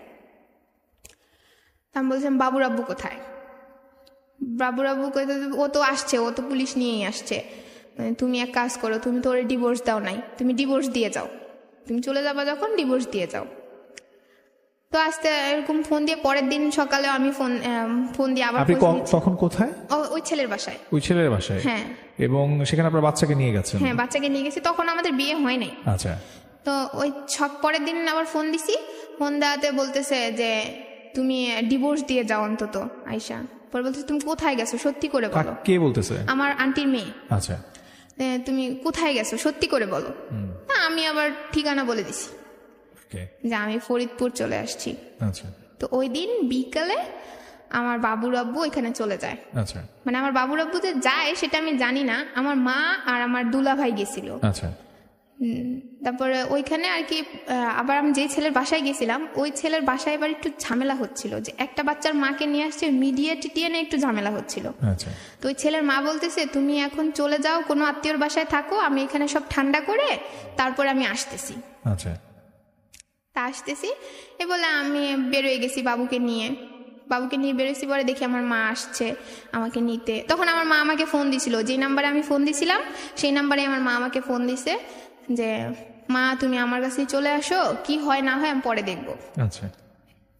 আমি বলছিলাম বাবুর আব্বু কোথায়? বাবুর আব্বু ও তো আসছে, ও তো পুলিশ নিয়েই আসছে, তুমি এক কাজ করো, তুমি তো ওরে ডিভোর্স দাও নাই, তুমি ডিভোর্স দিয়ে যাও, তুমি চলে যাবা যখন ডিভোর্স দিয়ে যাও। তো আস্তে এরকম ফোন দিয়ে পরের দিন সকালে আমি ফোন দিয়ে আবার তখন কোথায়? ওই ছেলের বাসায়। ওই ছেলের বাসায়? হ্যাঁ। এবং সেখানে আপনার বাচ্চাকে নিয়ে গেছেন? হ্যাঁ, বাচ্চাকে নিয়ে গেছি, তখন আমাদের বিয়ে হয় নাই। আচ্ছা। তো ওই সব পরের দিন আবার ফোন দিছি, ফোন দেওয়াতে বলতেছে যে তুমি ডিভোর্স দিয়ে যাও অন্তত আয়শা। পরে বলতেছে তুমি কোথায় গেছো সত্যি করে বলো। কে বলতেছে? আমার আন্টির মেয়ে। আচ্ছা, তুমি কোথায় গেছো সত্যি করে বলো। আমি আবার ঠিকানা বলে দিছি যে আমি ফরিদপুর চলে আসছি। আচ্ছা। তো ওই দিন বিকালে আমার বাবুর আব্বু এখানে চলে যায়। আচ্ছা, মানে আমার বাবুর আব্বু যে যায় সেটা আমি জানি না, আমার মা আর আমার দুলা ভাই গেছিল। আচ্ছা। তারপরে ওইখানে আর কি আবার আমি যেই ছেলের বাসায় গেছিলাম ওই ছেলের বাসায় এবার একটু ঝামেলা হচ্ছিল, যে একটা বাচ্চার মাকে নিয়ে আসছে মিডিয়া টিটিএনে একটু ঝামেলা হচ্ছিল। আচ্ছা। তো ওই ছেলের মা বলতেছে তুমি এখন চলে যাও কোনো আত্মীয়র বাসায় থাকো, আমি এখানে সব ঠান্ডা করে তারপরে আমি আসতেছি। আচ্ছা। তা আসতেছি এ বলে আমি বেরোয় গেছি বাবুকে নিয়ে বেরোইছি। পরে দেখি আমার মা আসছে আমাকে নিতে। তখন আমার মা আমাকে ফোন দিছিল, যে নাম্বারে আমি ফোন দিছিলাম সেই নাম্বারে আমার মা আমাকে ফোন দিছে যে মা তুমি আমার কাছেই চলে আসো, কি হয় না হয় আমি পরে দেখবো। আচ্ছা।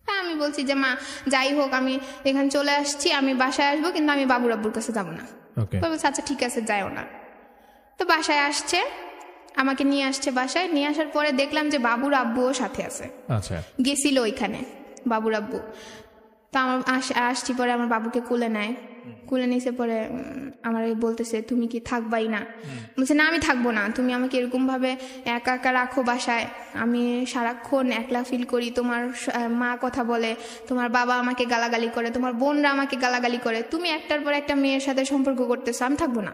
হ্যাঁ আমি বলছি যে মা যাই হোক আমি এখানে চলে আসছি, আমি বাসায় আসবো কিন্তু আমি বাবুর আব্বুর কাছে যাবো না। বলছে আচ্ছা ঠিক আছে যাইও না। তো বাসায় আসছে, আমাকে নিয়ে আসছে বাসায়। নিয়ে আসার পরে দেখলাম যে বাবুর আব্বুও সাথে আছে। আচ্ছা। গেছিল ওইখানে বাবুর আব্বু। তো আমার আসছি পরে আমার বাবুকে কুলে নেয়, কুলে নিছে পরে আমার বলতেছে তুমি কি থাকবাই না? বলছে না আমি থাকবো না, তুমি আমাকে এরকম ভাবে একা একা রাখো বাসায়, আমি সারাক্ষণ একলা ফিল করি, তোমার মা কথা বলে, তোমার বাবা আমাকে গালাগালি করে, তোমার বোনরা আমাকে গালাগালি করে, তুমি একটার পর একটা মেয়ের সাথে সম্পর্ক করতেছো, আমি থাকবো না।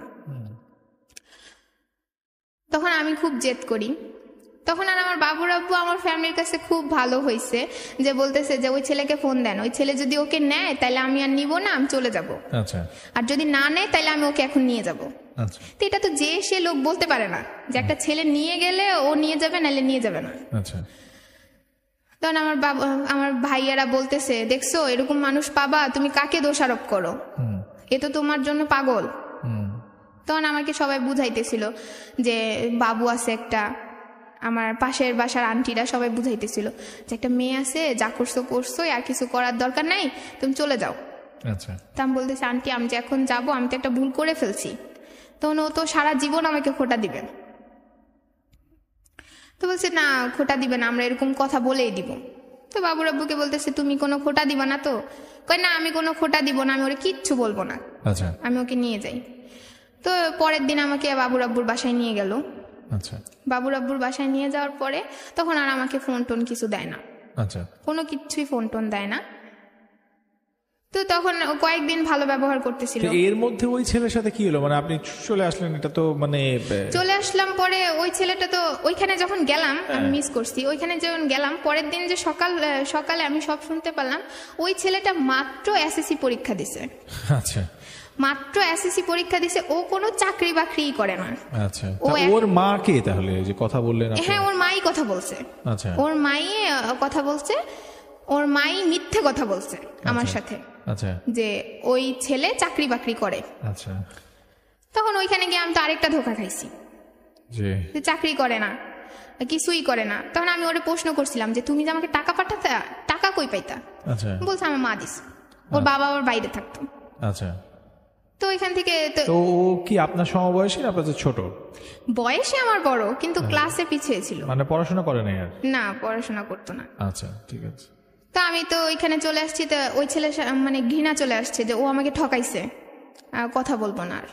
তখন আমি খুব জেদ করি। তখন আর আমার বাবুর আব্বু আমার ফ্যামিলির কাছে খুব ভালো হয়েছে, যে বলতেছে যে ওই ছেলেকে ফোন দেন, ওই ছেলে যদি ওকে নেয় তাহলে আমি আর নিব না, আমি চলে যাব। আচ্ছা। আর যদি না নেয় তাহলে আমি ওকে এখন নিয়ে যাব। আচ্ছা। তো এটা তো যে সে লোক বলতে পারে না যে একটা ছেলে নিয়ে গেলে ও নিয়ে যাবে নাহলে নিয়ে যাবে না। আচ্ছা। তখন আমার ভাইয়ারা বলতেছে দেখছো এরকম মানুষ পাবা, তুমি কাকে দোষারোপ করো, এ তো তোমার জন্য পাগল। তখন আমাকে সবাই বুঝাইতেছিল যে বাবু আছে একটা, আমার পাশের বাসার আন্টিরা সবাই বুঝাইতেছিল যে একটা মেয়ে আছে, যা করছো করছো, আর কিছু করার দরকার নাই, তুমি চলে যাও। আচ্ছা। তা আমি বলতেছি আন্টি আমি যে এখন যাবো, আমি তো একটা ভুল করে ফেলছি, তখন ও তো সারা জীবন আমাকে খোটা দিবে। তো বলছে না খোটা দিবে না, আমরা এরকম কথা বলেই দিব। তো বাবুর আব্বুকে বলতেছে তুমি কোনো খোটা দিবা না তো? কয় না আমি কোনো খোটা দিব না, আমি ওরে কিচ্ছু বলবো না, আমি ওকে নিয়ে যাই। তো পরের দিন আমাকে বাবুর আব্বুর বাসায় নিয়ে গেল। আচ্ছা। বাবুর আব্বুর বাসায় নিয়ে যাওয়ার পরে তখন আর আমাকে ফোন টোন কিছু দেয় না। আচ্ছা। কোনো কিছুই ফোন টোন দেয় না। তো তখন কয়েকদিন ভালো ব্যবহার করতেছিল। এর মধ্যে ওই ছেলের সাথে কি হলো, মানে আপনি চলে আসলেন, এটা তো মানে চলে আসলাম পরে ওই ছেলেটা তো ওইখানে যখন গেলাম আমি মিস করছি, ওইখানে যখন গেলাম পরের দিন যে সকালে আমি সব শুনতে পারলাম ওই ছেলেটা মাত্র এসএসসি পরীক্ষা দিছে। আচ্ছা। মাত্র এসএসসি পরীক্ষা দিছে, ও কোনো চাকরি বাকরি করে না। আচ্ছা। ওর মা কে তাহলে যে কথা বললেন? হ্যাঁ ওর মাই কথা বলছে। আচ্ছা। ওর মাই কথা বলছে, ওর মাই মিথ্যে কথা বলছে আমার সাথে। আচ্ছা। যে ওই ছেলে চাকরি বাকরি করে। আচ্ছা। তখন ওইখানে গিয়ে আমি তো আরেকটা ধোকা খাইছি যে চাকরি করে না, কিছুই করে না। তখন আমি ওরে প্রশ্ন করছিলাম যে তুমি যে আমাকে টাকা পাঠাতে, টাকা কই পাইতা? আচ্ছা। বলছে আমার মা দিস, ওর বাবা ওর বাইরে থাকতো। আচ্ছা। তো ওইখান থেকে তো ও কি আপনার সমবয়সী না আপনার ছোট? বয়সে আমার বড়, কিন্তু ক্লাসে পিছিয়ে ছিল। মানে পড়াশোনা করে নাই আর? না পড়াশোনা করতো না। আচ্ছা ঠিক আছে। তো আমি তো ওইখানে চলে আসছি, তো ওই ছেলে মানে ঘৃণা চলে আসছে যে ও আমাকে ঠকাইছে, কথা বলবো না আর।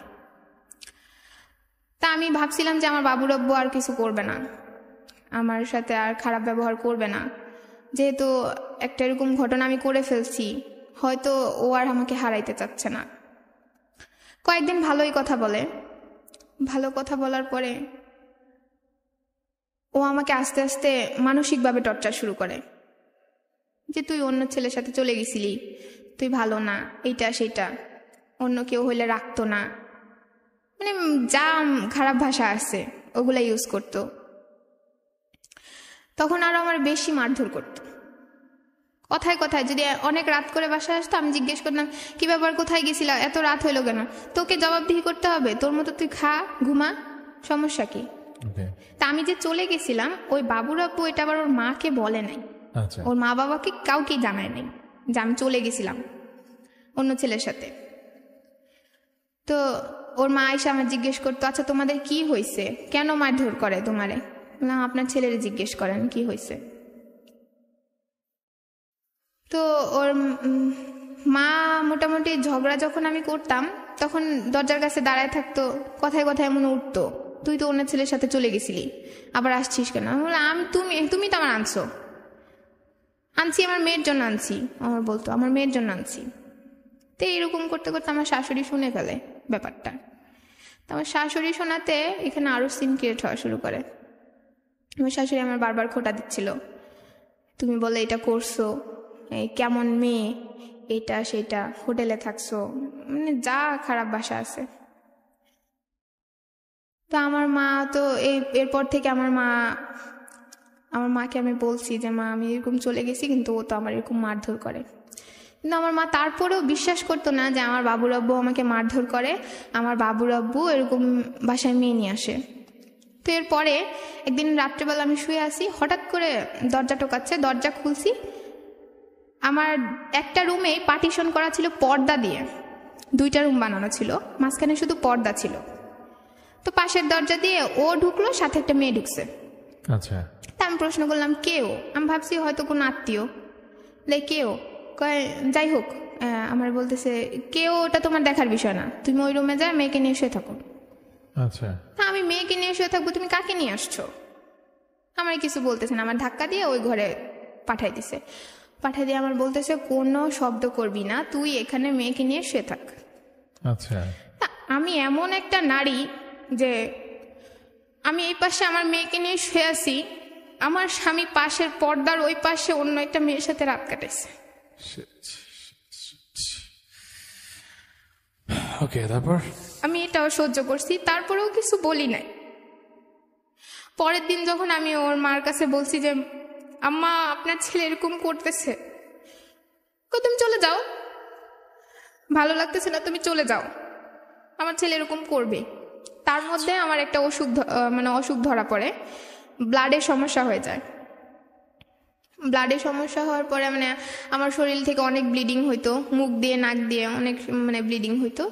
তা আমি ভাবছিলাম যে আমার বাবুর আব্বু আর কিছু করবে না, আমার সাথে আর খারাপ ব্যবহার করবে না, যেহেতু একটা এরকম ঘটনা আমি করে ফেলছি, হয়তো ও আর আমাকে হারাইতে চাচ্ছে না। কয়েকদিন ভালোই কথা বলে, ভালো কথা বলার পরে ও আমাকে আস্তে আস্তে মানসিকভাবে টর্চার শুরু করে, যে তুই অন্য ছেলের সাথে চলে গেছিলি, তুই ভালো না, এইটা সেটা, অন্য কেউ হইলে রাখতো না, মানে যা খারাপ ভাষা আছে ওগুলা ইউজ করতো। তখন আরো আমার বেশি মারধর করতো, কথায় কথায় যদি অনেক রাত করে বাসায় আসতো আমি জিজ্ঞেস করতাম কি ব্যাপার, কোথায় গেছিলা, এত রাত হইলো কেন? তোকে জবাবদিহি করতে হবে, তোর মতো তুই খা ঘুমা, সমস্যা কি? তা আমি যে চলে গেছিলাম ওই বাবুর আব্বু এটা আবার ওর মাকে বলে নাই, ওর মা বাবাকে কাউকে জানায় নাই যে আমি চলে গেছিলাম অন্য ছেলের সাথে। তো ওর মা এসে আমার জিজ্ঞেস করতো আচ্ছা তোমাদের কি হয়েছে, কেন মারধর করে তোমারে? বললাম আপনার ছেলের জিজ্ঞেস করেন কি হয়েছে। তো ওর মা মোটামুটি ঝগড়া যখন আমি করতাম তখন দরজার কাছে দাঁড়ায় থাকতো, কথায় কথায় মনে উঠতো, তুই তো অন্য ছেলের সাথে চলে গেছিলি, আবার আসছিস কেন? আমি বললাম তুমি তো আমার আনছি আমার মেয়ের জন্য আনছি। আমার বলতো আমার মেয়ের জন্য আনছি। তো এরকম করতে করতে আমার শাশুড়ি শুনে ফেলে ব্যাপারটা। তো আমার শাশুড়ি শোনাতে এখানে আরো সিন ক্রিয়েট হওয়া শুরু করে। আমার শাশুড়ি আমার বারবার খোঁটা দিচ্ছিল, তুমি বলে এটা করছো, এই কেমন মেয়ে, এটা সেটা, হোটেলে থাকছো, মানে যা খারাপ ভাষা আছে। তো আমার মা তো এরপর থেকে আমার মাকে আমি বলছি যে মা আমি এরকম চলে গেছি, কিন্তু ও তো আমার এরকম মারধর করে। কিন্তু আমার মা তারপরেও বিশ্বাস করতো না যে আমার বাবুর আব্বু আমাকে মারধর করে, আমার বাবুর আব্বু এরকম বাসায় মেয়ে নিয়ে আসে। তো এরপরে একদিন রাত্রেবেলা আমি শুয়ে আছি, হঠাৎ করে দরজা টোকাচ্ছে, দরজা খুলছি। আমার একটা রুমে পার্টিশন করা ছিল পর্দা দিয়ে, 2টা রুম বানানো ছিল, মাঝখানে শুধু পর্দা ছিল। তো পাশের দরজা দিয়ে ও ঢুকলো, সাথে একটা মেয়ে ঢুকছে। আচ্ছা। তা আমি প্রশ্ন করলাম কেউ, আমি ভাবছি হয়তো কোনো আত্মীয়, কেউ কয় যাই হোক, আমার বলতেছে কেউ ওটা তোমার দেখার বিষয় না, তুমি ওই রুমে যা মেয়েকে নিয়ে শুয়ে থাকো। আচ্ছা। তা আমি মেয়েকে নিয়ে শুয়ে থাকবো, তুমি কাকে নিয়ে আসছো? আমার কিছু বলতেছে না, আমার ধাক্কা দিয়ে ওই ঘরে পাঠাই দিয়ে আমার বলতেছে কোনো শব্দ করবি না, তুই এখানে মেয়েকে নিয়ে শুয়ে থাক। আচ্ছা। তা আমি এমন একটা নারী যে আমি এই পাশে আমার মেয়েকে নিয়ে শুয়ে আছি, আমার স্বামী পাশের পর্দার ওই পাশে অন্য একটা মেয়ের সাথে রাত কাটাইছে। ওকে, তারপর আমি এটাও সহ্য করছি, তারপরেও কিছু বলি নাই। পরের দিন যখন আমি ওর মার কাছে বলছি যে আম্মা আপনার ছেলে এরকম করতেছে, তুমি চলে যাও, ভালো লাগতেছে না, তুমি চলে যাও, আমার ছেলে এরকম করবে। তার মধ্যে আমার একটা অসুখ ধরা পড়ে, ব্লাডের সমস্যা হয়ে যায়। ব্লাডের সমস্যা হওয়ার পরে আমার শরীর থেকে অনেক ব্লিডিং হইতো, মুখ দিয়ে নাক দিয়ে অনেক ব্লিডিং হইতো।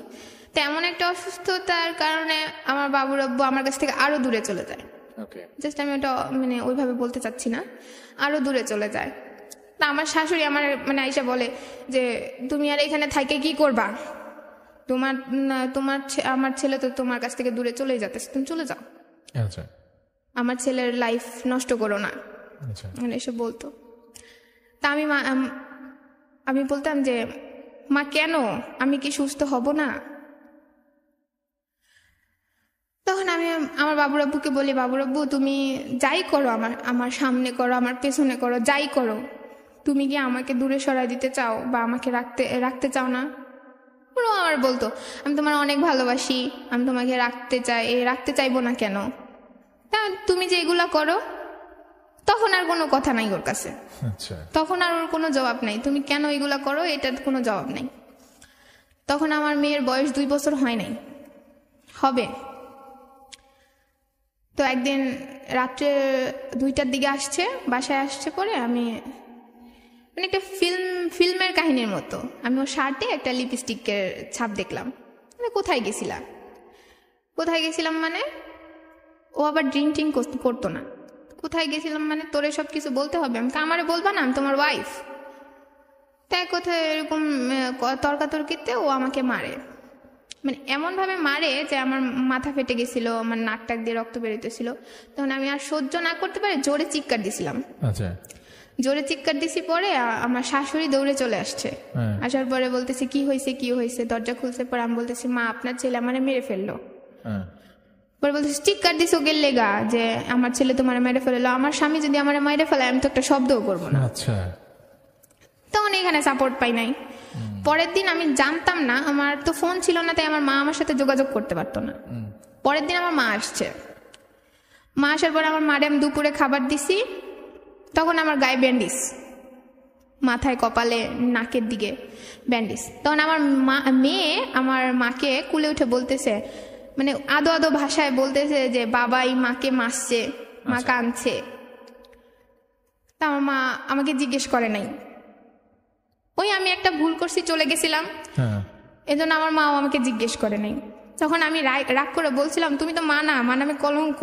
তো এমন একটা অসুস্থতার কারণে আমার বাবুর আব্বু আমার কাছ থেকে আরো দূরে চলে যায়। জাস্ট আমি ওটা ওইভাবে বলতে চাচ্ছি না, আরো দূরে চলে যায়। তা আমার শাশুড়ি আমার আইসা বলে যে তুমি আর এখানে থাইকে কি করবা, আমার ছেলে তো তোমার কাছ থেকে দূরে চলে যাচ্ছে, তুমি চলে যাও, আমার ছেলের লাইফ নষ্ট করো না, এসব বলতো। তা আমি বলতাম যে মা কেন, আমি কি সুস্থ হব না? তখন আমি আমার বাবুর আব্বুকে বলি, বাবুর আব্বু তুমি যাই করো, আমার সামনে করো, আমার পেছনে করো, যাই করো, তুমি কি আমাকে দূরে সরাই দিতে চাও বা আমাকে রাখতে চাও না? ওরা আমার বলতো আমি তোমার অনেক ভালোবাসি, আমি তোমাকে রাখতে চাইবো না কেন? তা তুমি যে এগুলা করো, তখন আর কোনো কথা নাই ওর কাছে, তখন আর ওর কোনো জবাব নাই, তুমি কেন এগুলা করো এটার কোনো জবাব নাই। তখন আমার মেয়ের বয়স 2 বছর হয় নাই, হবে। তো একদিন রাত্রে 2টার দিকে বাসায় আসছে, পরে আমি একটা ফিল্মের কাহিনীর মতো আমি ওর শার্টে একটা লিপস্টিকের ছাপ দেখলাম। কোথায় গেছিলাম ও আবার ড্রিঙ্ক করতো না। কোথায় গেছিলাম তোরে সব কিছু বলতে হবে, আমারে বলবা না, আমি তোমার ওয়াইফ। তাই কোথায় এরকম তর্কাতর্কিতে ও আমাকে মারে, এমন ভাবে মারে যে আমার মাথা ফেটে গেছিল, আমার নাক টাক দিয়ে রক্ত বেরোতেছিল। তখন আমি আর সহ্য না করতে পারে জোরে চিৎকার দিছিলাম। জোরে চিৎকার দিছি, পরে আমার শাশুড়ি দৌড়ে চলে আসছে। আসার পরে বলতেছে কি হয়েছে, দরজা খুলছে। পরে আমি বলতেছি মা আপনার ছেলে আমারে মেরে ফেললো। পরে বলতেছে চিৎকার দিছো গেলে গা যে আমার ছেলে তোমার মেরে ফেললো, আমার স্বামী যদি আমার মেরে ফেলে আমি তো একটা শব্দও করবো না। তখন এখানে সাপোর্ট পাই নাই। পরের দিন আমি জানতাম না, আমার তো ফোন ছিল না, তাই আমার মা আমার সাথে যোগাযোগ করতে পারতো না। পরের দিন আমার মা আসছে, মা আসার পর আমার মারে আমি দুপুরে খাবার দিছি। তখন আমার গায়ে ব্যান্ডিজ, মাথায় কপালে নাকের দিকে ব্যান্ডিজ। তখন আমার মেয়ে আমার মাকে কুলে উঠে বলতেছে, আদো আদো ভাষায় বলতেছে যে বাবাই মাকে মারছে, মা কাঁদছে। তা আমার মা আমাকে জিজ্ঞেস করে নাই, ওই আমি একটা ভুল করছি চলে গেছিলাম, এজন্য আমার মাও আমাকে জিজ্ঞেস করে নাই। তখন আমি রাগ করে বলছিলাম তুমি তো মা না, মা নামে কলঙ্ক,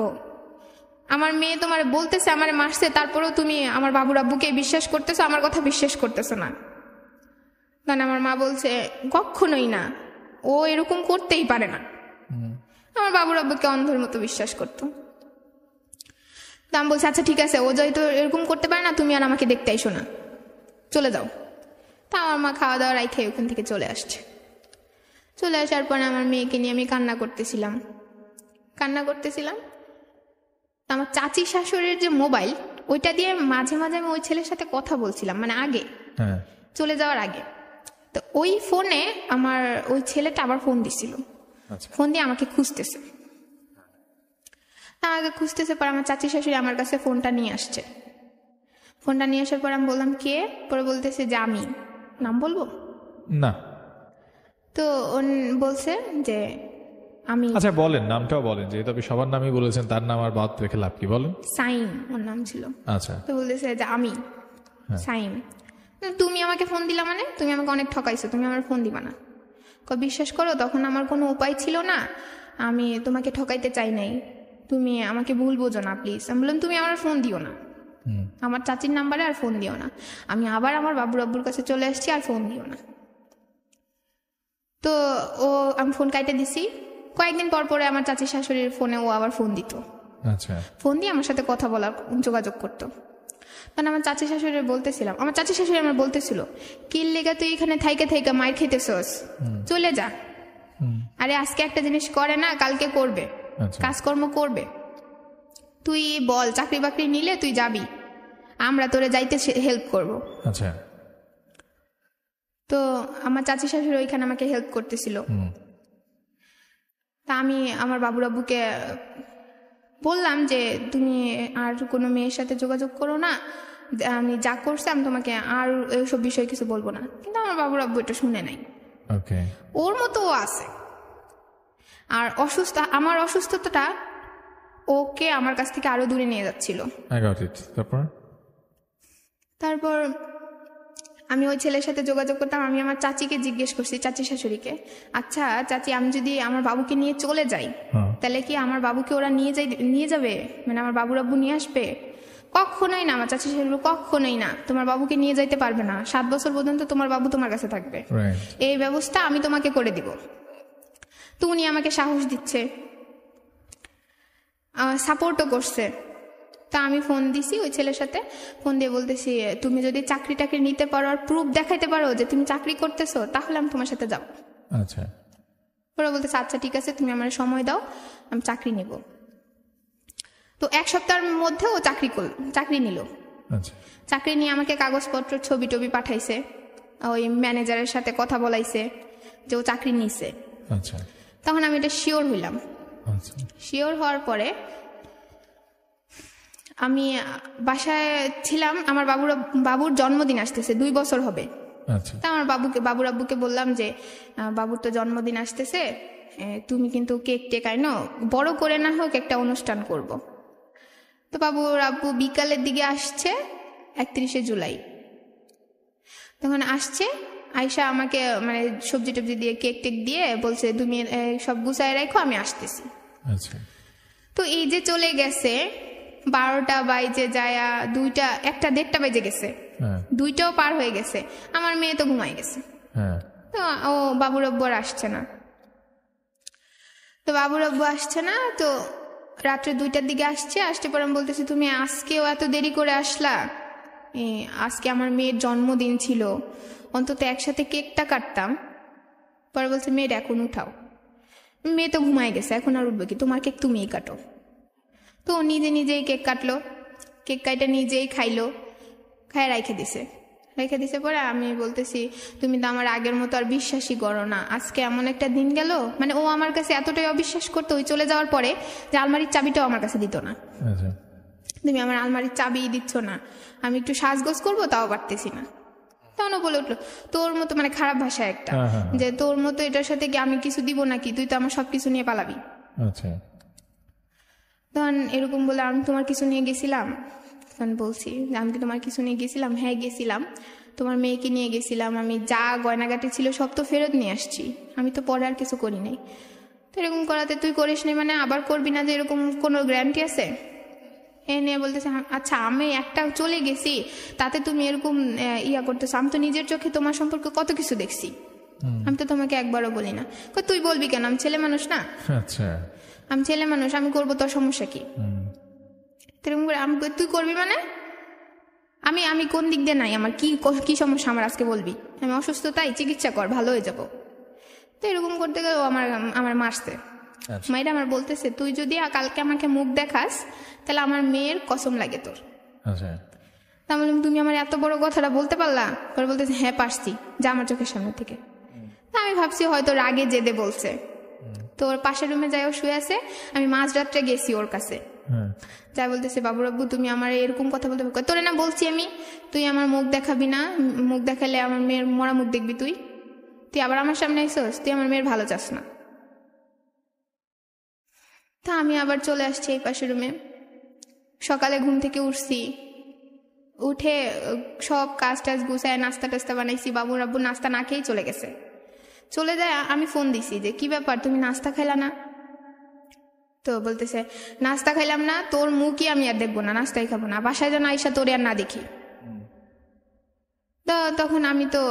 আমার মেয়ে তোমার বলতেছে আমার মারছে, তারপরেও তুমি আমার বাবুর আব্বুকে বিশ্বাস করতেছো, আমার কথা বিশ্বাস করতেছো না। তখন আমার মা বলছে কখনোই না, ও এরকম করতেই পারে না। আমার বাবুর আব্বুকে অন্ধের মতো বিশ্বাস করতো। তা আমি বলছি আচ্ছা ঠিক আছে, ও যেহেতু এরকম করতে পারে না, তুমি আর আমাকে দেখতে আইসো না, চলে যাও। তা আমার মা খাওয়া দাওয়া রাইখে ওখান থেকে চলে আসছে। চলে আসার পরে আমার মেয়েকে নিয়ে আমি কান্না করতেছিলাম। আমার চাচি শাশুড়ির যে মোবাইল, ওইটা দিয়ে মাঝে মাঝে আমি ওই ছেলের সাথে কথা বলছিলাম, মানে আগে চলে যাওয়ার আগে। তো ওই ফোনে আমার ওই ছেলেটা আবার ফোন দিছিল, ফোন দিয়ে আমাকে খুঁজতেছে। পর আমার চাচি শাশুড়ি আমার কাছে ফোনটা নিয়ে আসছে। ফোনটা নিয়ে আসার পর আমি বললাম কে? পরে বলতেছে যে আমি। নাম বলবো না? তো বলছে যে আমি। আচ্ছা বলেন, নামটাও বলেন, যেহেতু আপনি সবার নামই বলেছেন, তার নাম আর বাদ রেখে লাভ কি, বলেন। সাইম ওর নাম ছিল। আচ্ছা। তো বলতেছে যে আমি সাইম। তুমি আমাকে ফোন দিলা, মানে তুমি আমাকে অনেক ঠকাইছো, তুমি আমার ফোন দিবা না। বিশ্বাস করো তখন আমার কোনো উপায় ছিল না, আমি তোমাকে ঠকাইতে চাই নাই, তুমি আমাকে ভুল বোঝো না প্লিজ। আমি বললাম তুমি আমার ফোন দিও না, আমার চাচির নাম্বারে আর ফোন দিও না, আমি আবার আমার বাবুর আব্বুর কাছে চলে আসছি, আর ফোন দিও না। তো আমি ফোন কাইটে দিছি। কয়েকদিন পর পরে আমার চাচি শাশুড়ির ফোনে ও আবার ফোন দিত। আচ্ছা। ফোন দিয়ে আমার সাথে কথা বলার যোগাযোগ করতো। তখন আমার চাচি শাশুড়ি আমার বলতেছিল কিল লেগা তুই এখানে থাইকা থাইকা মার খেতেছস, চলে যা। আরে আজকে একটা জিনিস করে না, কালকে করবে, কাজকর্ম করবে। তুই বল চাকরি বাকরি নিলে তুই যাবি, আমরা তোরে যাইতে হেল্প করবো। আচ্ছা। তো আমার চাচি শাশুড়ি ওইখানে আমাকে হেল্প করতেছিল। তা আমি আমার বাবুর আব্বুকে বললাম যে তুমি আর কোনো মেয়ের সাথে যোগাযোগ করো না, আমি যা করছি আমি তোমাকে আর এইসব বিষয়ে কিছু বলবো না। কিন্তু আমার বাবুর আব্বু এটা শুনে নাই। ওর মতো ও আছে। আর আমার অসুস্থতাটা ওকে আমার কাছ থেকে আরো দূরে নিয়ে যাচ্ছিল। তারপর আমি ওই ছেলের সাথে যোগাযোগ করতাম। আমি আমার চাচিকে জিজ্ঞেস করছি, চাচি শাশুড়িকে, আচ্ছা চাচি আমি যদি আমার বাবুকে নিয়ে চলে যাই তাহলে কি আমার বাবুকে ওরা নিয়ে যাবে, মানে আমার বাবুর আব্বু নিয়ে আসবে? কখনোই না, আমার চাচি শাশুড়ি কখনোই না, তোমার বাবুকে নিয়ে যাইতে পারবে না, 7 বছর পর্যন্ত তোমার বাবু তোমার কাছে থাকবে, এই ব্যবস্থা আমি তোমাকে করে দিব। তো উনি আমাকে সাহস দিচ্ছে, সাপোর্টও করছে। তা আমি ফোন দিছি ওই ছেলের সাথে, ফোন দিয়ে বলতেছি তুমি যদি চাকরি টাকরি নিতে পারো আর প্রুফ দেখাইতে পারো যে তুমি চাকরি করতেছো, তাহলে আমি তোমার সাথে যাবো। আচ্ছা। ওরা বলতেছে আচ্ছা ঠিক আছে, তুমি আমার সময় দাও, আমি চাকরি নিব। তো 1 সপ্তাহের মধ্যে ও চাকরি নিল। চাকরি নিয়ে আমাকে কাগজপত্র ছবি টবি পাঠাইছে, ওই ম্যানেজারের সাথে কথা বলাইছে যে ও চাকরি নিছে। তখন আমি এটা শিওর হইলাম। শিওর হওয়ার পরে আমি বাসায় ছিলাম, আমার বাবুর জন্মদিন আসতেছে, 2 বছর হবে। তা আমার বাবুর আব্বুকে বললাম যে বাবুর তো জন্মদিন আসতেছে, তুমি কিন্তু কেক টেক আইনো, বড় করে না হোক একটা অনুষ্ঠান করব। তো বাবুর আব্বু বিকালের দিকে আসছে, 31শে জুলাই। তখন আসছে, আয়শা আমাকে মানে সবজি টবজি দিয়ে কেক টেক দিয়ে বলছে তুমি সব গুছায় রাখো, আমি আসতেছি। তো এই যে চলে গেছে 12টা বাজে যায়া 2টা 1টা 1:30 বেজে গেছে, 2টাও পার হয়ে গেছে, আমার মেয়ে তো ঘুমাই গেছে। তো ও বাবুর আব্বু আর আসছে না। তো রাত্রে 2টার দিকে আসতে পর আমি বলতেছি তুমি আজকেও এত দেরি করে আসলা, আজকে আমার মেয়ের জন্মদিন ছিল, অন্তত একসাথে কেকটা কাটতাম। পরে বলছে মেয়ের এখন উঠাও, মেয়ে তো ঘুমাই গেছে, এখন আর উঠবে কি, তোমার কেক তুমিই কাটো। তো নিজেই কেক কাটলো, কেক কাটা নিজেই খাইলো, খায় রেখে দিছে। পরে আমি বলতেছি তুমি তো আমার আগের মতো আর বিশ্বাসই করো না, আজকে এমন একটা দিন গেল, মানে ও আমার কাছে এতটাই অবিশ্বাস করতো ওই চলে যাওয়ার পরে যে আলমারির চাবিটাও আমার কাছে দিত না। তুমি আমার আলমারির চাবি দিচ্ছ না, আমি একটু সাজগোজ করবো তাও পারতেছি না। তখন বলে উঠলো তোর মতো, মানে খারাপ ভাষা একটা, যে তোর মতো এটার সাথে কি আমি কিছু দিব নাকি, তুই তো আমার সবকিছু নিয়ে পালাবি। তখন এরকম বলে আমি তোমার কিছু নিয়ে গেছিলাম, তখন বলছি আমি কি তোমার কিছু নিয়ে গেছিলাম? হ্যাঁ গেছিলাম, তোমার মেয়েকে নিয়ে গেছিলাম, আমি যা গয়নাগাটি ছিল সব তো ফেরত নিয়ে আসছি, আমি তো পরে আর কিছু করি নাই। তো এরকম করাতে তুই করিস নি মানে আবার করবি না যে এরকম কোনো গ্যারান্টি আছে? এ নিয়ে বলতেছে আচ্ছা আমি একটা চলে গেছি তাতে তুমি এরকম ইয়া করতেছো, আমি তো নিজের চোখে তোমার সম্পর্কে কত কিছু দেখছি, আমি তো তোমাকে একবারও বলি না। তুই বলবি কেন, আমি ছেলে মানুষ না? আচ্ছা আমি ছেলে মানুষ, আমি করবো, তোর সমস্যা কি? এরকম করে আমি তুই করবি মানে আমি আমি কোন দিক দিয়ে নাই, আমার কি সমস্যা আমার আজকে বলবি, আমি অসুস্থ তাই চিকিৎসা কর ভালো হয়ে যাবো। তো এরকম করতে গেলে আমার মারছে। মাইরা আমার বলতেছে তুই যদি কালকে আমাকে মুখ দেখাস তাহলে আমার মেয়ের কসম লাগে তোর। তা বললাম তুমি আমার এত বড় কথাটা বলতে পারলা? পরে বলতেছে হ্যাঁ পারছি, যা আমার চোখের সামনে থেকে। আমি ভাবছি হয়তো রাগে জেদে বলছে। তোর পাশের রুমে যাইও শুয়ে আছে, আমি মাঝরাত্রে গেছি ওর কাছে, যাই বলতেছে বাবু রাব্বু তুমি আমার এরকম কথা বলতে, তোরে না বলছি আমি তুই আমার মুখ দেখাবি না, মুখ দেখালে আমার মেয়ের মরা মুখ দেখবি, তুই আবার আমার সামনে আইসোস, তুই আমার মেয়ের ভালো চাস না। তা আমি আবার চলে আসছি এই পাশের রুমে। সকালে ঘুম থেকে উঠছি, উঠে সব কাজ টাজ গুছায় নাস্তা টাস্তা বানাইছি, বাবু রাব্বু নাস্তা না খেয়েই চলে গেছে। চলে যায়, আমি ফোন দিছি যে কি ব্যাপার তুমি নাস্তা খাইলা না? তো বলতেছে নাস্তা খাইলাম না, তোর মুখই আমি আর দেখবো না, নাস্তাই খাবো না, বাসায় যেন আইসা তোরে আর না দেখি। তো তখন আমি তো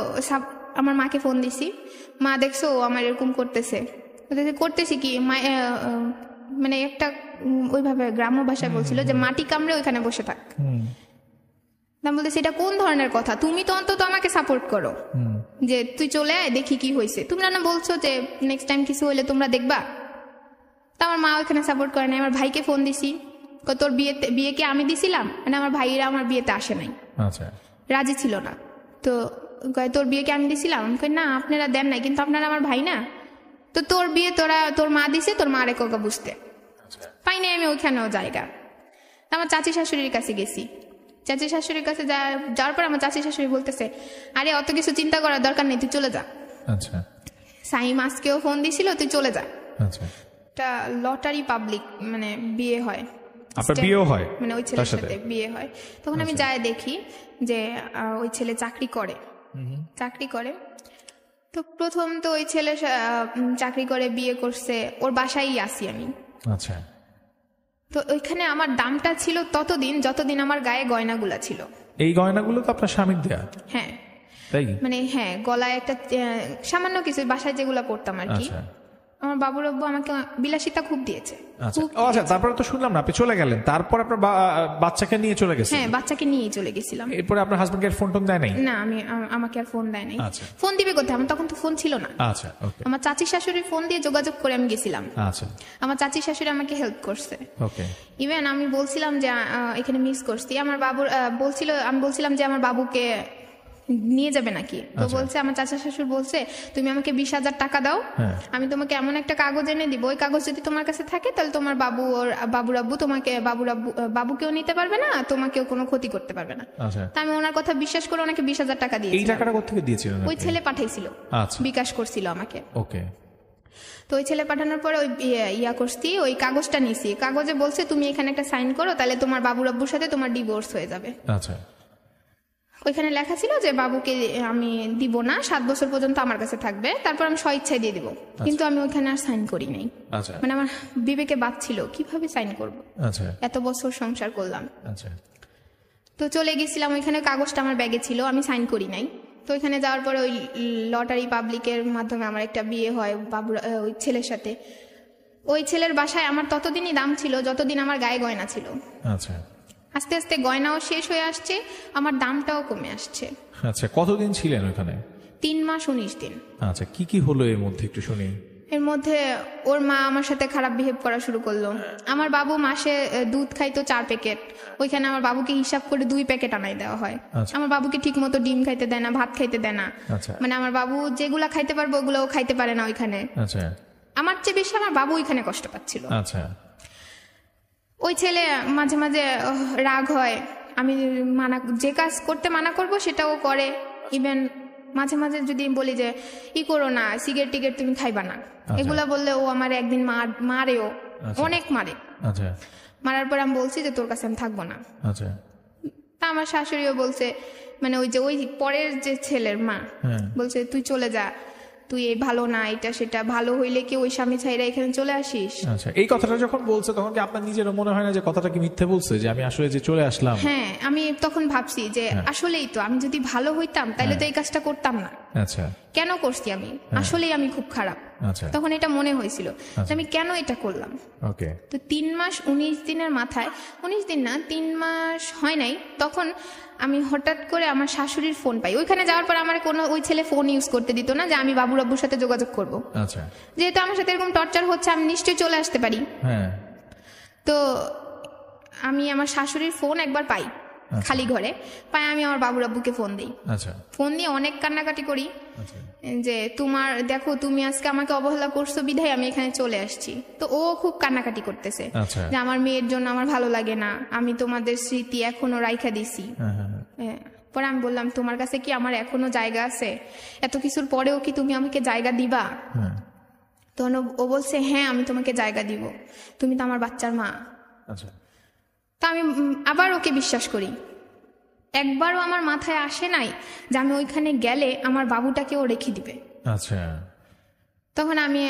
আমার মাকে ফোন দিছি, মা দেখছো ও আমার এরকম করতেছে। করতেছি কি মানে একটা ওইভাবে গ্রাম্য ভাষায় বলছিল যে মাটি কামড়ে ওইখানে বসে থাক। আমি বলতেছি এটা কোন ধরনের কথা, তুমি তো অন্তত আমাকে সাপোর্ট করো যে তুই চলে আয় দেখি কি হয়েছে, তোমরা না বলছো যে নেক্সট টাইম কিছু হইলে তোমরা দেখবা। তা আমার মা ওইখানে সাপোর্ট করে নাই। আমার ভাইকে ফোন দিছি, তোর বিয়েকে আমি দিছিলাম, মানে আমার ভাইরা আমার বিয়েতে আসে নাই, রাজি ছিল না। তো তোর বিয়েকে আমি দিছিলাম, না আপনারা দেন নাই, কিন্তু আপনারা আমার ভাই না, তো তোর বিয়ে তোর মা দিছে, তোর মা রেখা বুঝতে পাই নাই আমি ওইখানেও জায়গা। আমার চাচি শাশুড়ির কাছে গেছি, চাচি শাশুড়ির কাছে যাওয়ার পর আমার চাচি শাশুড়ি বলতেছে আরে অত কিছু চিন্তা করার দরকার নেই, তুই চলে যা। সাইম আজকেও ফোন দিছিল, তুই চলে যা। একটা লটারি পাবলিক মানে বিয়ে হয়, মানে ওই ছেলের সাথে বিয়ে হয়। তখন আমি যাই দেখি যে ওই ছেলে চাকরি করে। তো প্রথম তো ওই ছেলে চাকরি করে বিয়ে করছে, ওর বাসায় আসি আমি। তো ওইখানে আমার দামটা ছিল ততদিন যতদিন আমার গায়ে গয়নাগুলা ছিল। এই গয়নাগুলো তো আপনার স্বামীর দেয়া? হ্যাঁ, মানে হ্যাঁ, গলায় একটা সামান্য কিছু বাসায় যেগুলা পড়তাম আর কি। আমার বাবু রাব্বু আমাকে বিলাসিতা খুব দিয়েছে। আচ্ছা, তারপরে তো শুনলাম না আপনি চলে গেলেন, তারপর আপনার বাচ্চাকে নিয়ে চলে গেছেন? হ্যাঁ, বাচ্চাকে নিয়েই চলে গেছিলাম। এরপরে আপনার হাজবেন্ডকে ফোন টোন দেয় নাই? না, আমাকে আর ফোন দেয় নাই। ফোন দিবে কোথায়, আমার তখন তো ফোন ছিল না। আমার চাচি শাশুড়ি ফোন দিয়ে যোগাযোগ করে আমি গেছিলাম। আমার চাচি শাশুড়ি আমাকে হেল্প করছে। ইভেন আমি বলছিলাম যে এখানে মিস করছি, আমার বাবুর আমি বলছিলাম যে আমার বাবুকে নিয়ে যাবে নাকি। তো বলছে, আমার চাচা শাশুড় বলছে তুমি আমাকে 20,000 টাকা দাও, আমি তোমাকে এমন একটা কাগজ এনে দিব, ওই কাগজ যদি তোমার কাছে থাকে তাহলে তোমার বাবু রাব্বু তোমাকে বাবুকেও নিতে পারবে না, তোমাকেও কোনো ক্ষতি করতে পারবে না। তা আমি ওনার কথা বিশ্বাস করে ওনাকে 20,000 টাকা দিয়েছি। এই টাকাটা কোত্থেকে দিয়েছিলেন? ওই ছেলে পাঠাইছিল, বিকাশ করছিল আমাকে। তো ওই ছেলে পাঠানোর পরে ওই করছি, ওই কাগজটা নিছি। কাগজে বলছে তুমি এখানে একটা সাইন করো, তাহলে তোমার বাবু রাব্বুর সাথে তোমার ডিভোর্স হয়ে যাবে। ওইখানে লেখা ছিল যে বাবুকে আমি দিব না, 7 বছর পর্যন্ত আমার কাছে থাকবে, তারপর আমি স্বইচ্ছায় দিয়ে দিব। কিন্তু আমি ওইখানে আর সাইন করি নাই। মানে আমার বিবেকে বাদ ছিল কিভাবে সাইন করব, এত বছর সংসার করলাম। তো চলে গেছিলাম, ওইখানে কাগজটা আমার ব্যাগে ছিল, আমি সাইন করি নাই। তো ওইখানে যাওয়ার পরে ওই লটারি পাবলিকের মাধ্যমে আমার একটা বিয়ে হয় ওই ছেলের সাথে। ওই ছেলের বাসায় আমার ততদিনই দাম ছিল যতদিন আমার গায়ে গয়না ছিল। আস্তে আস্তে গয়নাও শেষ হয়ে আসছে, আমার দামটাও কমে আসছে। কতদিন ছিলেন ওখানে? 3 মাস 19 দিন। কি হলো এর মধ্যে একটু শুনি। এর মধ্যে ওর মা আমার সাথে খারাপ বিহেভ করা শুরু করলো। আমার বাবু মাসে দুধ খাইতো 4 প্যাকেট, ওইখানে আমার বাবুকে হিসাব করে 2 প্যাকেট আনাই দেওয়া হয়। আমার বাবুকে ঠিক মতো ডিম খাইতে দেয় না, ভাত খাইতে দেয় না। মানে আমার বাবু যেগুলা খাইতে পারবো ওগুলো খাইতে পারে না ওইখানে। আমার চেয়ে বেশি আমার বাবু ওইখানে কষ্ট পাচ্ছিল। ওই ছেলে মাঝে মাঝে রাগ হয়, আমি যে কাজ করতে মানা করব সেটাও করে। ইভেন মাঝে মাঝে যদি বলি যে করো না, সিগারেট টিগারেট তুমি খাইবা না, এগুলা বললে ও আমার একদিন মারেও, অনেক মারে। মারার পর আমি বলছি যে তোর কাছে আমি থাকবো না। তা আমার শাশুড়িও বলছে, মানে ওই পরের যে ছেলের মা বলছে তুই চলে যা, তুই এই ভালো না, এটা সেটা, ভালো হইলে কি ওই স্বামী ছাইরা এখানে চলে আসিস? আচ্ছা, এই কথাটা যখন বলছে তখন কি আপনার নিজেরও মনে হয় না যে কথাটা কি মিথ্যে বলছে, যে আমি আসলে যে চলে আসলাম? হ্যাঁ, আমি তখন ভাবছি যে আসলেই তো আমি যদি ভালো হইতাম তাহলে তো এই কাজটা করতাম না। আচ্ছা, কেন করছি আমি? আসলেই আমি খুব খারাপ। আচ্ছা, তখন এটা মনে হয়েছিল যে আমি কেন এটা করলাম। ওকে। তো 3 মাস 19 দিনের মাথায়, 19 দিন না, 3 মাস হয় নাই, তখন আমি হঠাৎ করে আমার শাশুড়ির ফোন পাই। ওইখানে যাওয়ার পর আমার কোনো ওই ছেলে ফোন ইউজ করতে দিত না যে আমি বাবুর আব্বুর সাথে যোগাযোগ করব। আচ্ছা, যেহেতু আমার সাথে এরকম টর্চার হচ্ছে আমি নিশ্চয়ই চলে আসতে পারি। হ্যাঁ। তো আমি আমার শাশুড়ির ফোন একবার পাই, খালি ঘরে পাই, আমি আমার বাবুর আব্বুকে ফোন দিই। আচ্ছা, ফোন দিয়ে অনেক কান্নাকাটি করি আচ্ছা, যে তোমার দেখো, তুমি আজকে আমাকে অবহেলা করছো বিধায় আমি এখানে চলে আসছি। তো ও খুব কান্নাকাটি করতেছে আচ্ছা, যে আমার মেয়ের জন্য আমার ভালো লাগে না, আমি তোমাদের স্মৃতি এখনো রাইখা দিছি। হ্যাঁ, হ্যাঁ, হ্যাঁ। পরে আমি বললাম, তোমার কাছে কি আমার এখনো জায়গা আছে? এত কিছুর পরেও কি তুমি আমাকে জায়গা দিবা? হ্যাঁ, তখন ও বলছে, হ্যাঁ আমি তোমাকে জায়গা দিব, তুমি তো আমার বাচ্চার মা। আচ্ছা, তা আমি আবার ওকে বিশ্বাস করি। একবারও আমার মাথায় আসে নাই যে আমি ওইখানে গেলে আমার বাবুটাকে ও রেখে দিবে। আচ্ছা, তখন আমি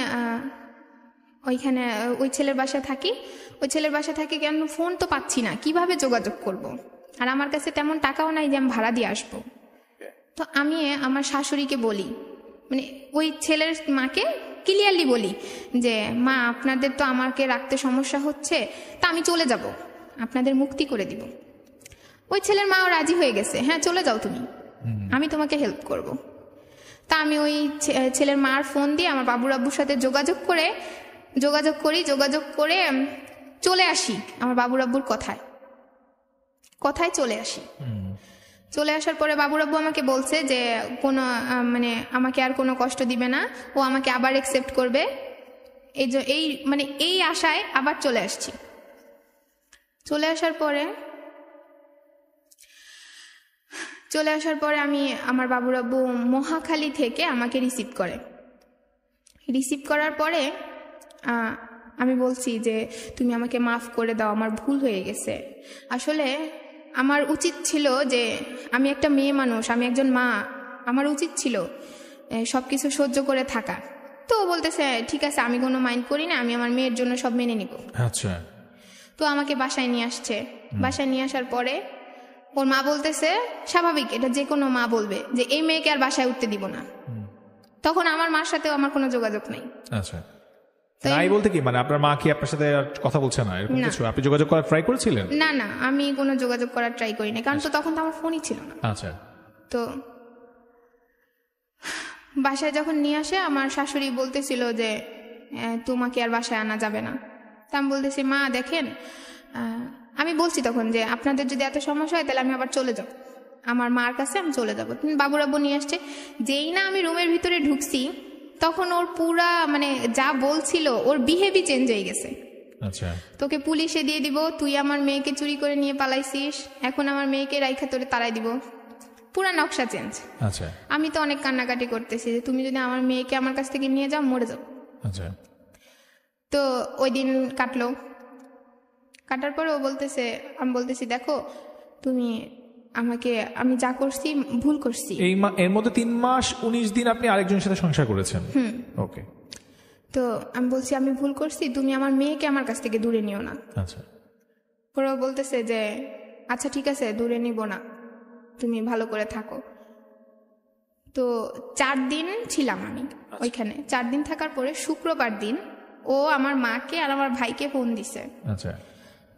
ওইখানে ওই ছেলের বাসায় থাকি। ওই ছেলের বাসায় থাকি, কেন ফোন তো পাচ্ছি না, কিভাবে যোগাযোগ করব। আর আমার কাছে তেমন টাকাও নাই যে আমি ভাড়া দিয়ে আসবো। তো আমি আমার শাশুড়িকে বলি, মানে ওই ছেলের মাকে ক্লিয়ারলি বলি যে মা, আপনাদের তো আমাকে রাখতে সমস্যা হচ্ছে, তা আমি চলে যাব, আপনাদের মুক্তি করে দিব। ওই ছেলের মাও রাজি হয়ে গেছে, হ্যাঁ চলে যাও তুমি, আমি তোমাকে হেল্প করব। তা আমি ওই ছেলের মার ফোন দিয়ে আমার বাবুর আব্বুর সাথে যোগাযোগ করে চলে আসি আমার বাবুর আব্বুর কথায় চলে আসি। চলে আসার পরে বাবুর আব্বু আমাকে বলছে যে কোনো মানে আমাকে আর কোনো কষ্ট দিবে না, ও আমাকে আবার অ্যাকসেপ্ট করবে। এই আশায় আবার চলে আসছি। চলে আসার পরে আমি আমার বাবুর আব্বু মহাখালী থেকে আমাকে রিসিভ করার পরে আমি বলছি যে তুমি আমাকে মাফ করে দাও, আমার ভুল হয়ে গেছে। আসলে আমার উচিত ছিল যে, আমি একটা মেয়ে মানুষ, আমি একজন মা, আমার উচিত ছিল সবকিছু সহ্য করে থাকা। তো বলতেছে ঠিক আছে, আমি কোনো মাইন্ড করি না, আমি আমার মেয়ের জন্য সব মেনে নিব। আচ্ছা। তো আমাকে বাসায় নিয়ে আসছে। বাসায় নিয়ে আসার পরে ওর মা বলতেছে, স্বাভাবিক, এটা যে কোনো মা বলবে যে এই মেয়েকে আর বাসায় উঠতে দিব না। তখন আমার মার সাথেও আমার কোনো যোগাযোগ নেই। আচ্ছা, নাই বলতে কি মানে আপনার মা কি আপনার সাথে আর কথা বলছে না এরকম না। কিছু? আপনি যোগাযোগ করার ট্রাই করেছিলেন? না না, আমি কোনো যোগাযোগ করার ট্রাই করি না, কারণ তো তখন তো আমার ফোনই ছিল না। আচ্ছা। তো বাসায় যখন নিয়ে আসে, আমার শাশুড়ি বলতেছিল যে তোমাকে আর বাসায় আনা যাবে না। তা আমি বলতেছি, মা দেখেন, আমি বলছি তখন যে আপনাদের যদি এত সমস্যা হয় তাহলে আমি আবার চলে যাব, আমার মার কাছে আমি চলে যাবো। বাবুর আব্বু নিয়ে আসছে। যেই না আমি রুমের ভিতরে ঢুকছি, তখন ওর পুরা মানে যা বলছিল ওর বিহেভি চেঞ্জ হয়ে গেছে। আচ্ছা। তোকে পুলিশে দিয়ে দিব, তুই আমার মেয়েকে চুরি করে নিয়ে পালাইছিস, এখন আমার মেয়েকে রাইখা তোরে তাড়াই দিব, পুরা নকশা চেঞ্জ। আচ্ছা। আমি তো অনেক কান্নাকাটি করতেছি যে তুমি যদি আমার মেয়েকে আমার কাছ থেকে নিয়ে যাও, মরে যাও। আচ্ছা। তো ওই দিন কাটার পরে ও বলতেছে, আমি বলতেছি দেখো তুমি আমাকে, আমি যা করছি ভুল করছি। এর মধ্যে 3 মাস 19 দিন আপনি আরেকজনের সাথে সংসার করেছেন? ওকে। তো আমি বলছি আমি ভুল করছি, তুমি আমার মেয়েকে আমার কাছ থেকে দূরে নিও না। আচ্ছা। ওরা বলতেছে যে আচ্ছা ঠিক আছে, দূরে নিব না, তুমি ভালো করে থাকো। তো 4 দিন ছিলাম আমি ওইখানে। 4 দিন থাকার পরে শুক্রবার দিন ও আমার মাকে আর আমার ভাইকে ফোন দিছে। আচ্ছা।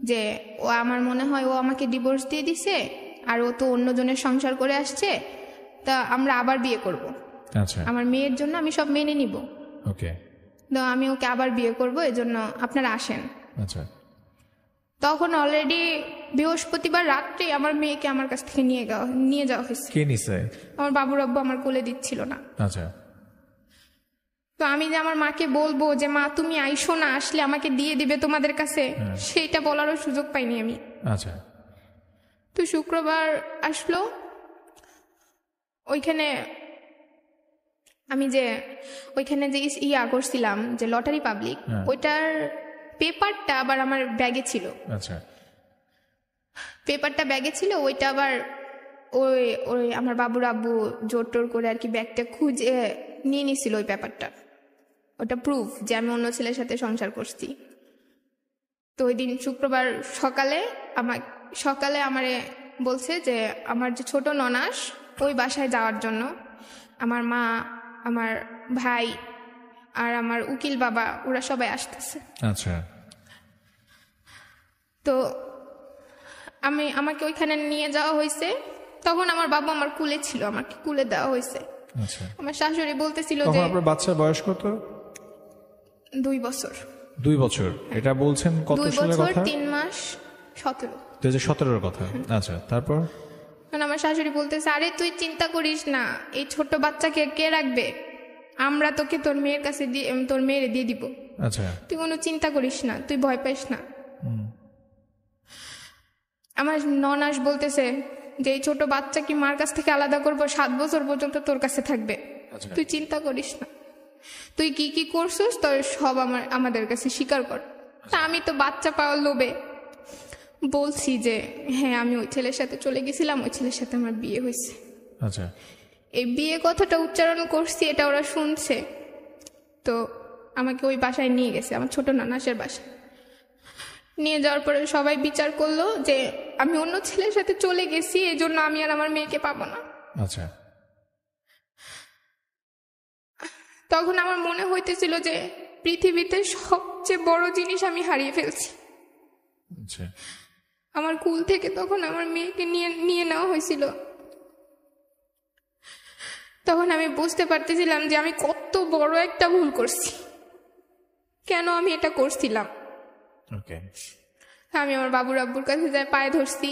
যে ও আমার মনে হয় ও আমাকে ডিভোর্স দিয়ে দিছে, আর ও তো অন্যজনের সংসার করে আসছে, তা আমরা আবার বিয়ে করব। আচ্ছা। আমার মেয়ের জন্য আমি সব মেনে নিব। ওকে। তো আমি ওকে আবার বিয়ে করব, এজন্য আপনারা আসেন। আচ্ছা। তখন অলরেডি বৃহস্পতিবার রাত্রে আমার মেয়েকে আমার কাছ থেকে নিয়ে যাওয়া হয়েছে। কে নিছে? আমার বাবুর আব্বু আমার কোলে দিচ্ছিল না। আচ্ছা। তো আমি যে আমার মাকে বলবো যে মা তুমি আইসো না, আসলে আমাকে দিয়ে দিবে তোমাদের কাছে, সেইটা বলারও সুযোগ পাইনি আমি। আচ্ছা। তো শুক্রবার আসলো, ওইখানে আমি যে করছিলাম যে লটারি পাবলিক, ওইটার পেপারটা আবার আমার ব্যাগে ছিল। আচ্ছা। পেপারটা ব্যাগে ছিল, ওইটা আবার ওই আমার বাবুর আব্বু জোর টোর করে আর কি ব্যাগটা খুঁজে নিয়ে নিছিল ওই ব্যাপারটা, ওটা প্রুফ যে আমি অন্য ছেলের সাথে সংসার করছি। তো ওই দিন শুক্রবার সকালে আমারে বলছে যে আমার যে ছোট ননাস ওই বাসায় যাওয়ার জন্য আমার মা, আমার ভাই আর আমার উকিল বাবা ওরা সবাই আসতেছে। আচ্ছা, তো আমাকে ওইখানে নিয়ে যাওয়া হয়েছে। তখন আমার বাবা আমার কুলে ছিল, আমাকে কুলে দেওয়া হয়েছে। আচ্ছা। আমার শাশুড়ি বলতেছিল যে তখন আপনার বাচ্চার বয়স কত? 2 বছর। 2 বছর। এটা বলছেন কত 2 সালের বছর কথা? 3 মাস 17। 2017 এর কথা। আচ্ছা, তারপর? কারণ আমার শাশুড়ি বলতেছে, আরে তুই চিন্তা করিস না, এই ছোট বাচ্চাকে কে রাখবে, আমরা তোকে তোর মেয়ের কাছে দিয়ে তোর মেয়েরে দিয়ে দিব। আচ্ছা, তুই কোনো চিন্তা করিস না, তুই ভয় পাইস না। আমার ননাস বলতেছে যে এই ছোট বাচ্চা কি মার কাছ থেকে আলাদা করবো, 7 বছর পর্যন্ত তোর কাছে থাকবে, তুই চিন্তা করিস না, তুই কি কি করছিস তোর সব আমাদের কাছে স্বীকার কর। তা আমি তো বাচ্চা পাওয়ার লোভে বলছি যে হ্যাঁ আমি ওই ছেলের সাথে চলে গেছিলাম, ওই ছেলের সাথে আমার বিয়ে হয়েছে। আচ্ছা। এই বিয়ে কথাটা উচ্চারণ করছি, এটা ওরা শুনছে। তো আমাকে ওই বাসায় নিয়ে গেছে, আমার ছোট নানাসের বাসায় নিয়ে যাওয়ার পরে সবাই বিচার করলো যে আমি অন্য ছেলের সাথে চলে গেছি, এই জন্য আমি আর আমার মেয়েকে পাবো না। আচ্ছা। তখন আমার মনে হইতেছিল যে পৃথিবীতে সবচেয়ে বড় জিনিস আমি হারিয়ে ফেলছি। আচ্ছা। আমার কুল থেকে তখন আমার মেয়েকে নিয়ে নেওয়া হয়েছিল। তখন আমি বুঝতে পারতেছিলাম যে আমি কত বড় একটা ভুল করছি, কেন আমি এটা করছিলাম। ওকে। আমি আমার বাবুর আব্বুর কাছে যাই, পায়ে ধরছি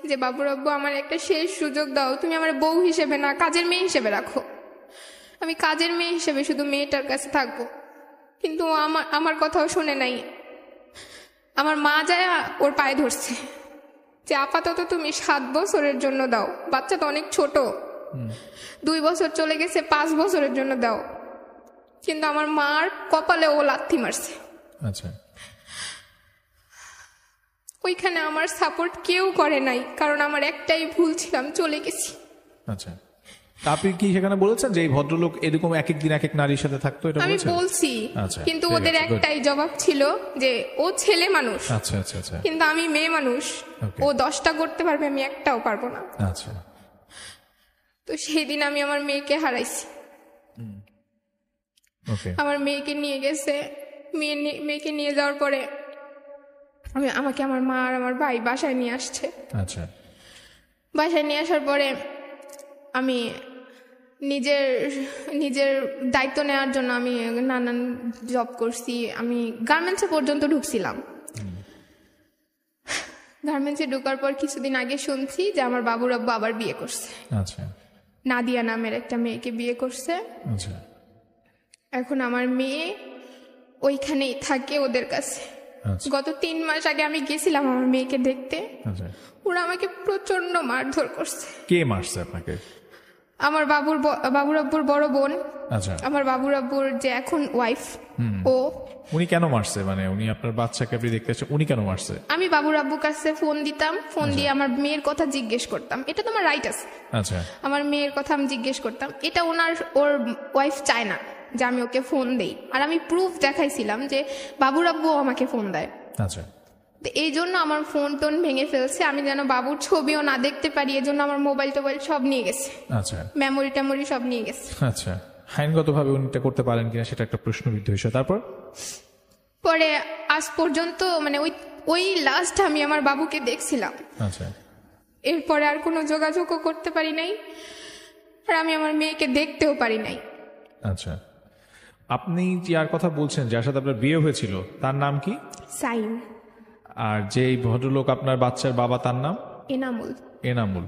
যে বাবুর আব্বু আমার একটা শেষ সুযোগ দাও, তুমি আমার বউ হিসেবে না কাজের মেয়ে হিসেবে রাখো, আমি কাজের মেয়ে হিসেবে শুধু মেয়েটার কাছে থাকবো। কিন্তু আমার কথাও শুনে নাই। আমার মা যায় ওর পায়ে ধরছে যে আপাতত তুমি 7 বছরের জন্য দাও, বাচ্চা তো অনেক ছোট, 2 বছর চলে গেছে, 5 বছরের জন্য দাও। কিন্তু আমার মার কপালে ও লাথি মারছে। আচ্ছা। ওইখানে আমার সাপোর্ট কেউ করে নাই, কারণ আমার একটাই ভুল ছিলাম, চলে গেছি। আচ্ছা, আপনি কি সেখানে বলেছেন যে এই ভদ্রলোক এরকম এক এক দিন এক এক নারীর সাথে থাকতো? এটা আমি বলেছেন? বলছি, আচ্ছা, কিন্তু ঠিক ওদের আছে, good. একটাই জবাব ছিল যে ও ছেলে মানুষ। আচ্ছা আচ্ছা আচ্ছা। কিন্তু আমি মেয়ে মানুষ, Okay. ও 10টা করতে পারবে, আমি একটাও পারবো না। আচ্ছা। তো সেই দিন আমি আমার মেয়েকে হারাইছি। ওকে। আমার মেয়েকে নিয়ে গেছে, মেয়েকে নিয়ে যাওয়ার পরে আমাকে আমার মা আর আমার ভাই বাসায় নিয়ে আসছে। আচ্ছা। বাসায় নিয়ে আসার পরে আমি নিজের দায়িত্ব নেওয়ার জন্য আমি নানান জব করছি। আমি গার্মেন্টসে পর্যন্ত ঢুকছিলাম। গার্মেন্টসে ঢোকার পর কিছুদিন আগে শুনছি যে আমার বাবুর আব্বু আবার বিয়ে করছে। আচ্ছা। নাদিয়া নামের একটা মেয়েকে বিয়ে করছে। আচ্ছা। এখন আমার মেয়ে ওইখানেই থাকে ওদের কাছে। আচ্ছা। গত 3 মাস আগে আমি গেছিলাম আমার মেয়েকে দেখতে। আচ্ছা। ওরা আমাকে প্রচন্ড মারধর করছে। কে মারছে আপনাকে? আমার বাবুর আব্বুর বড় বোন, আচ্ছা। আমার বাবুর আব্বুর যে এখন ওয়াইফ, ও। উনি কেন মারছে? মানে উনি আপনার বাচ্চাকে আপনি দেখতে আসছে, উনি কেন মারছে? আমি বাবুর আব্বুর কাছে ফোন দিতাম, ফোন দিয়ে আমার মেয়ের কথা জিজ্ঞেস করতাম, এটা তো আমার রাইট আছে। আচ্ছা। আমার মেয়ের কথা আমি জিজ্ঞেস করতাম, এটা ওর ওয়াইফ চায় না যে আমি ওকে ফোন দেই। আর আমি প্রুফ দেখাইছিলাম যে বাবুর আব্বু আমাকে ফোন দেয়। আচ্ছা। তো এই জন্য আমার ফোন টোন ভেঙে ফেলছে, আমি যেন বাবুর ছবিও না দেখতে পারি, এই জন্য আমার মোবাইল টোবাইল সব নিয়ে গেছে, আচ্ছা। মেমোরি টেমোরি সব নিয়ে গেছে। আচ্ছা, আইনগতভাবে উনি এটা করতে পারেন কিনা সেটা একটা প্রশ্নবিদ্ধ বিষয়। তারপর পরে আজ পর্যন্ত মানে ওই লাস্ট আমি আমার বাবুকে দেখছিলাম। আচ্ছা। এরপরে আর কোনো যোগাযোগও করতে পারি নাই, আর আমি আমার মেয়েকে দেখতেও পারি নাই। আচ্ছা, আপনি যার কথা বলছেন, যার সাথে আপনার বিয়ে হয়েছিল, তার নাম কি? সাইম। আর যেই ভদ্রলোক আপনার বাচ্চার বাবা, তার নাম? এনামুল। এনামুল।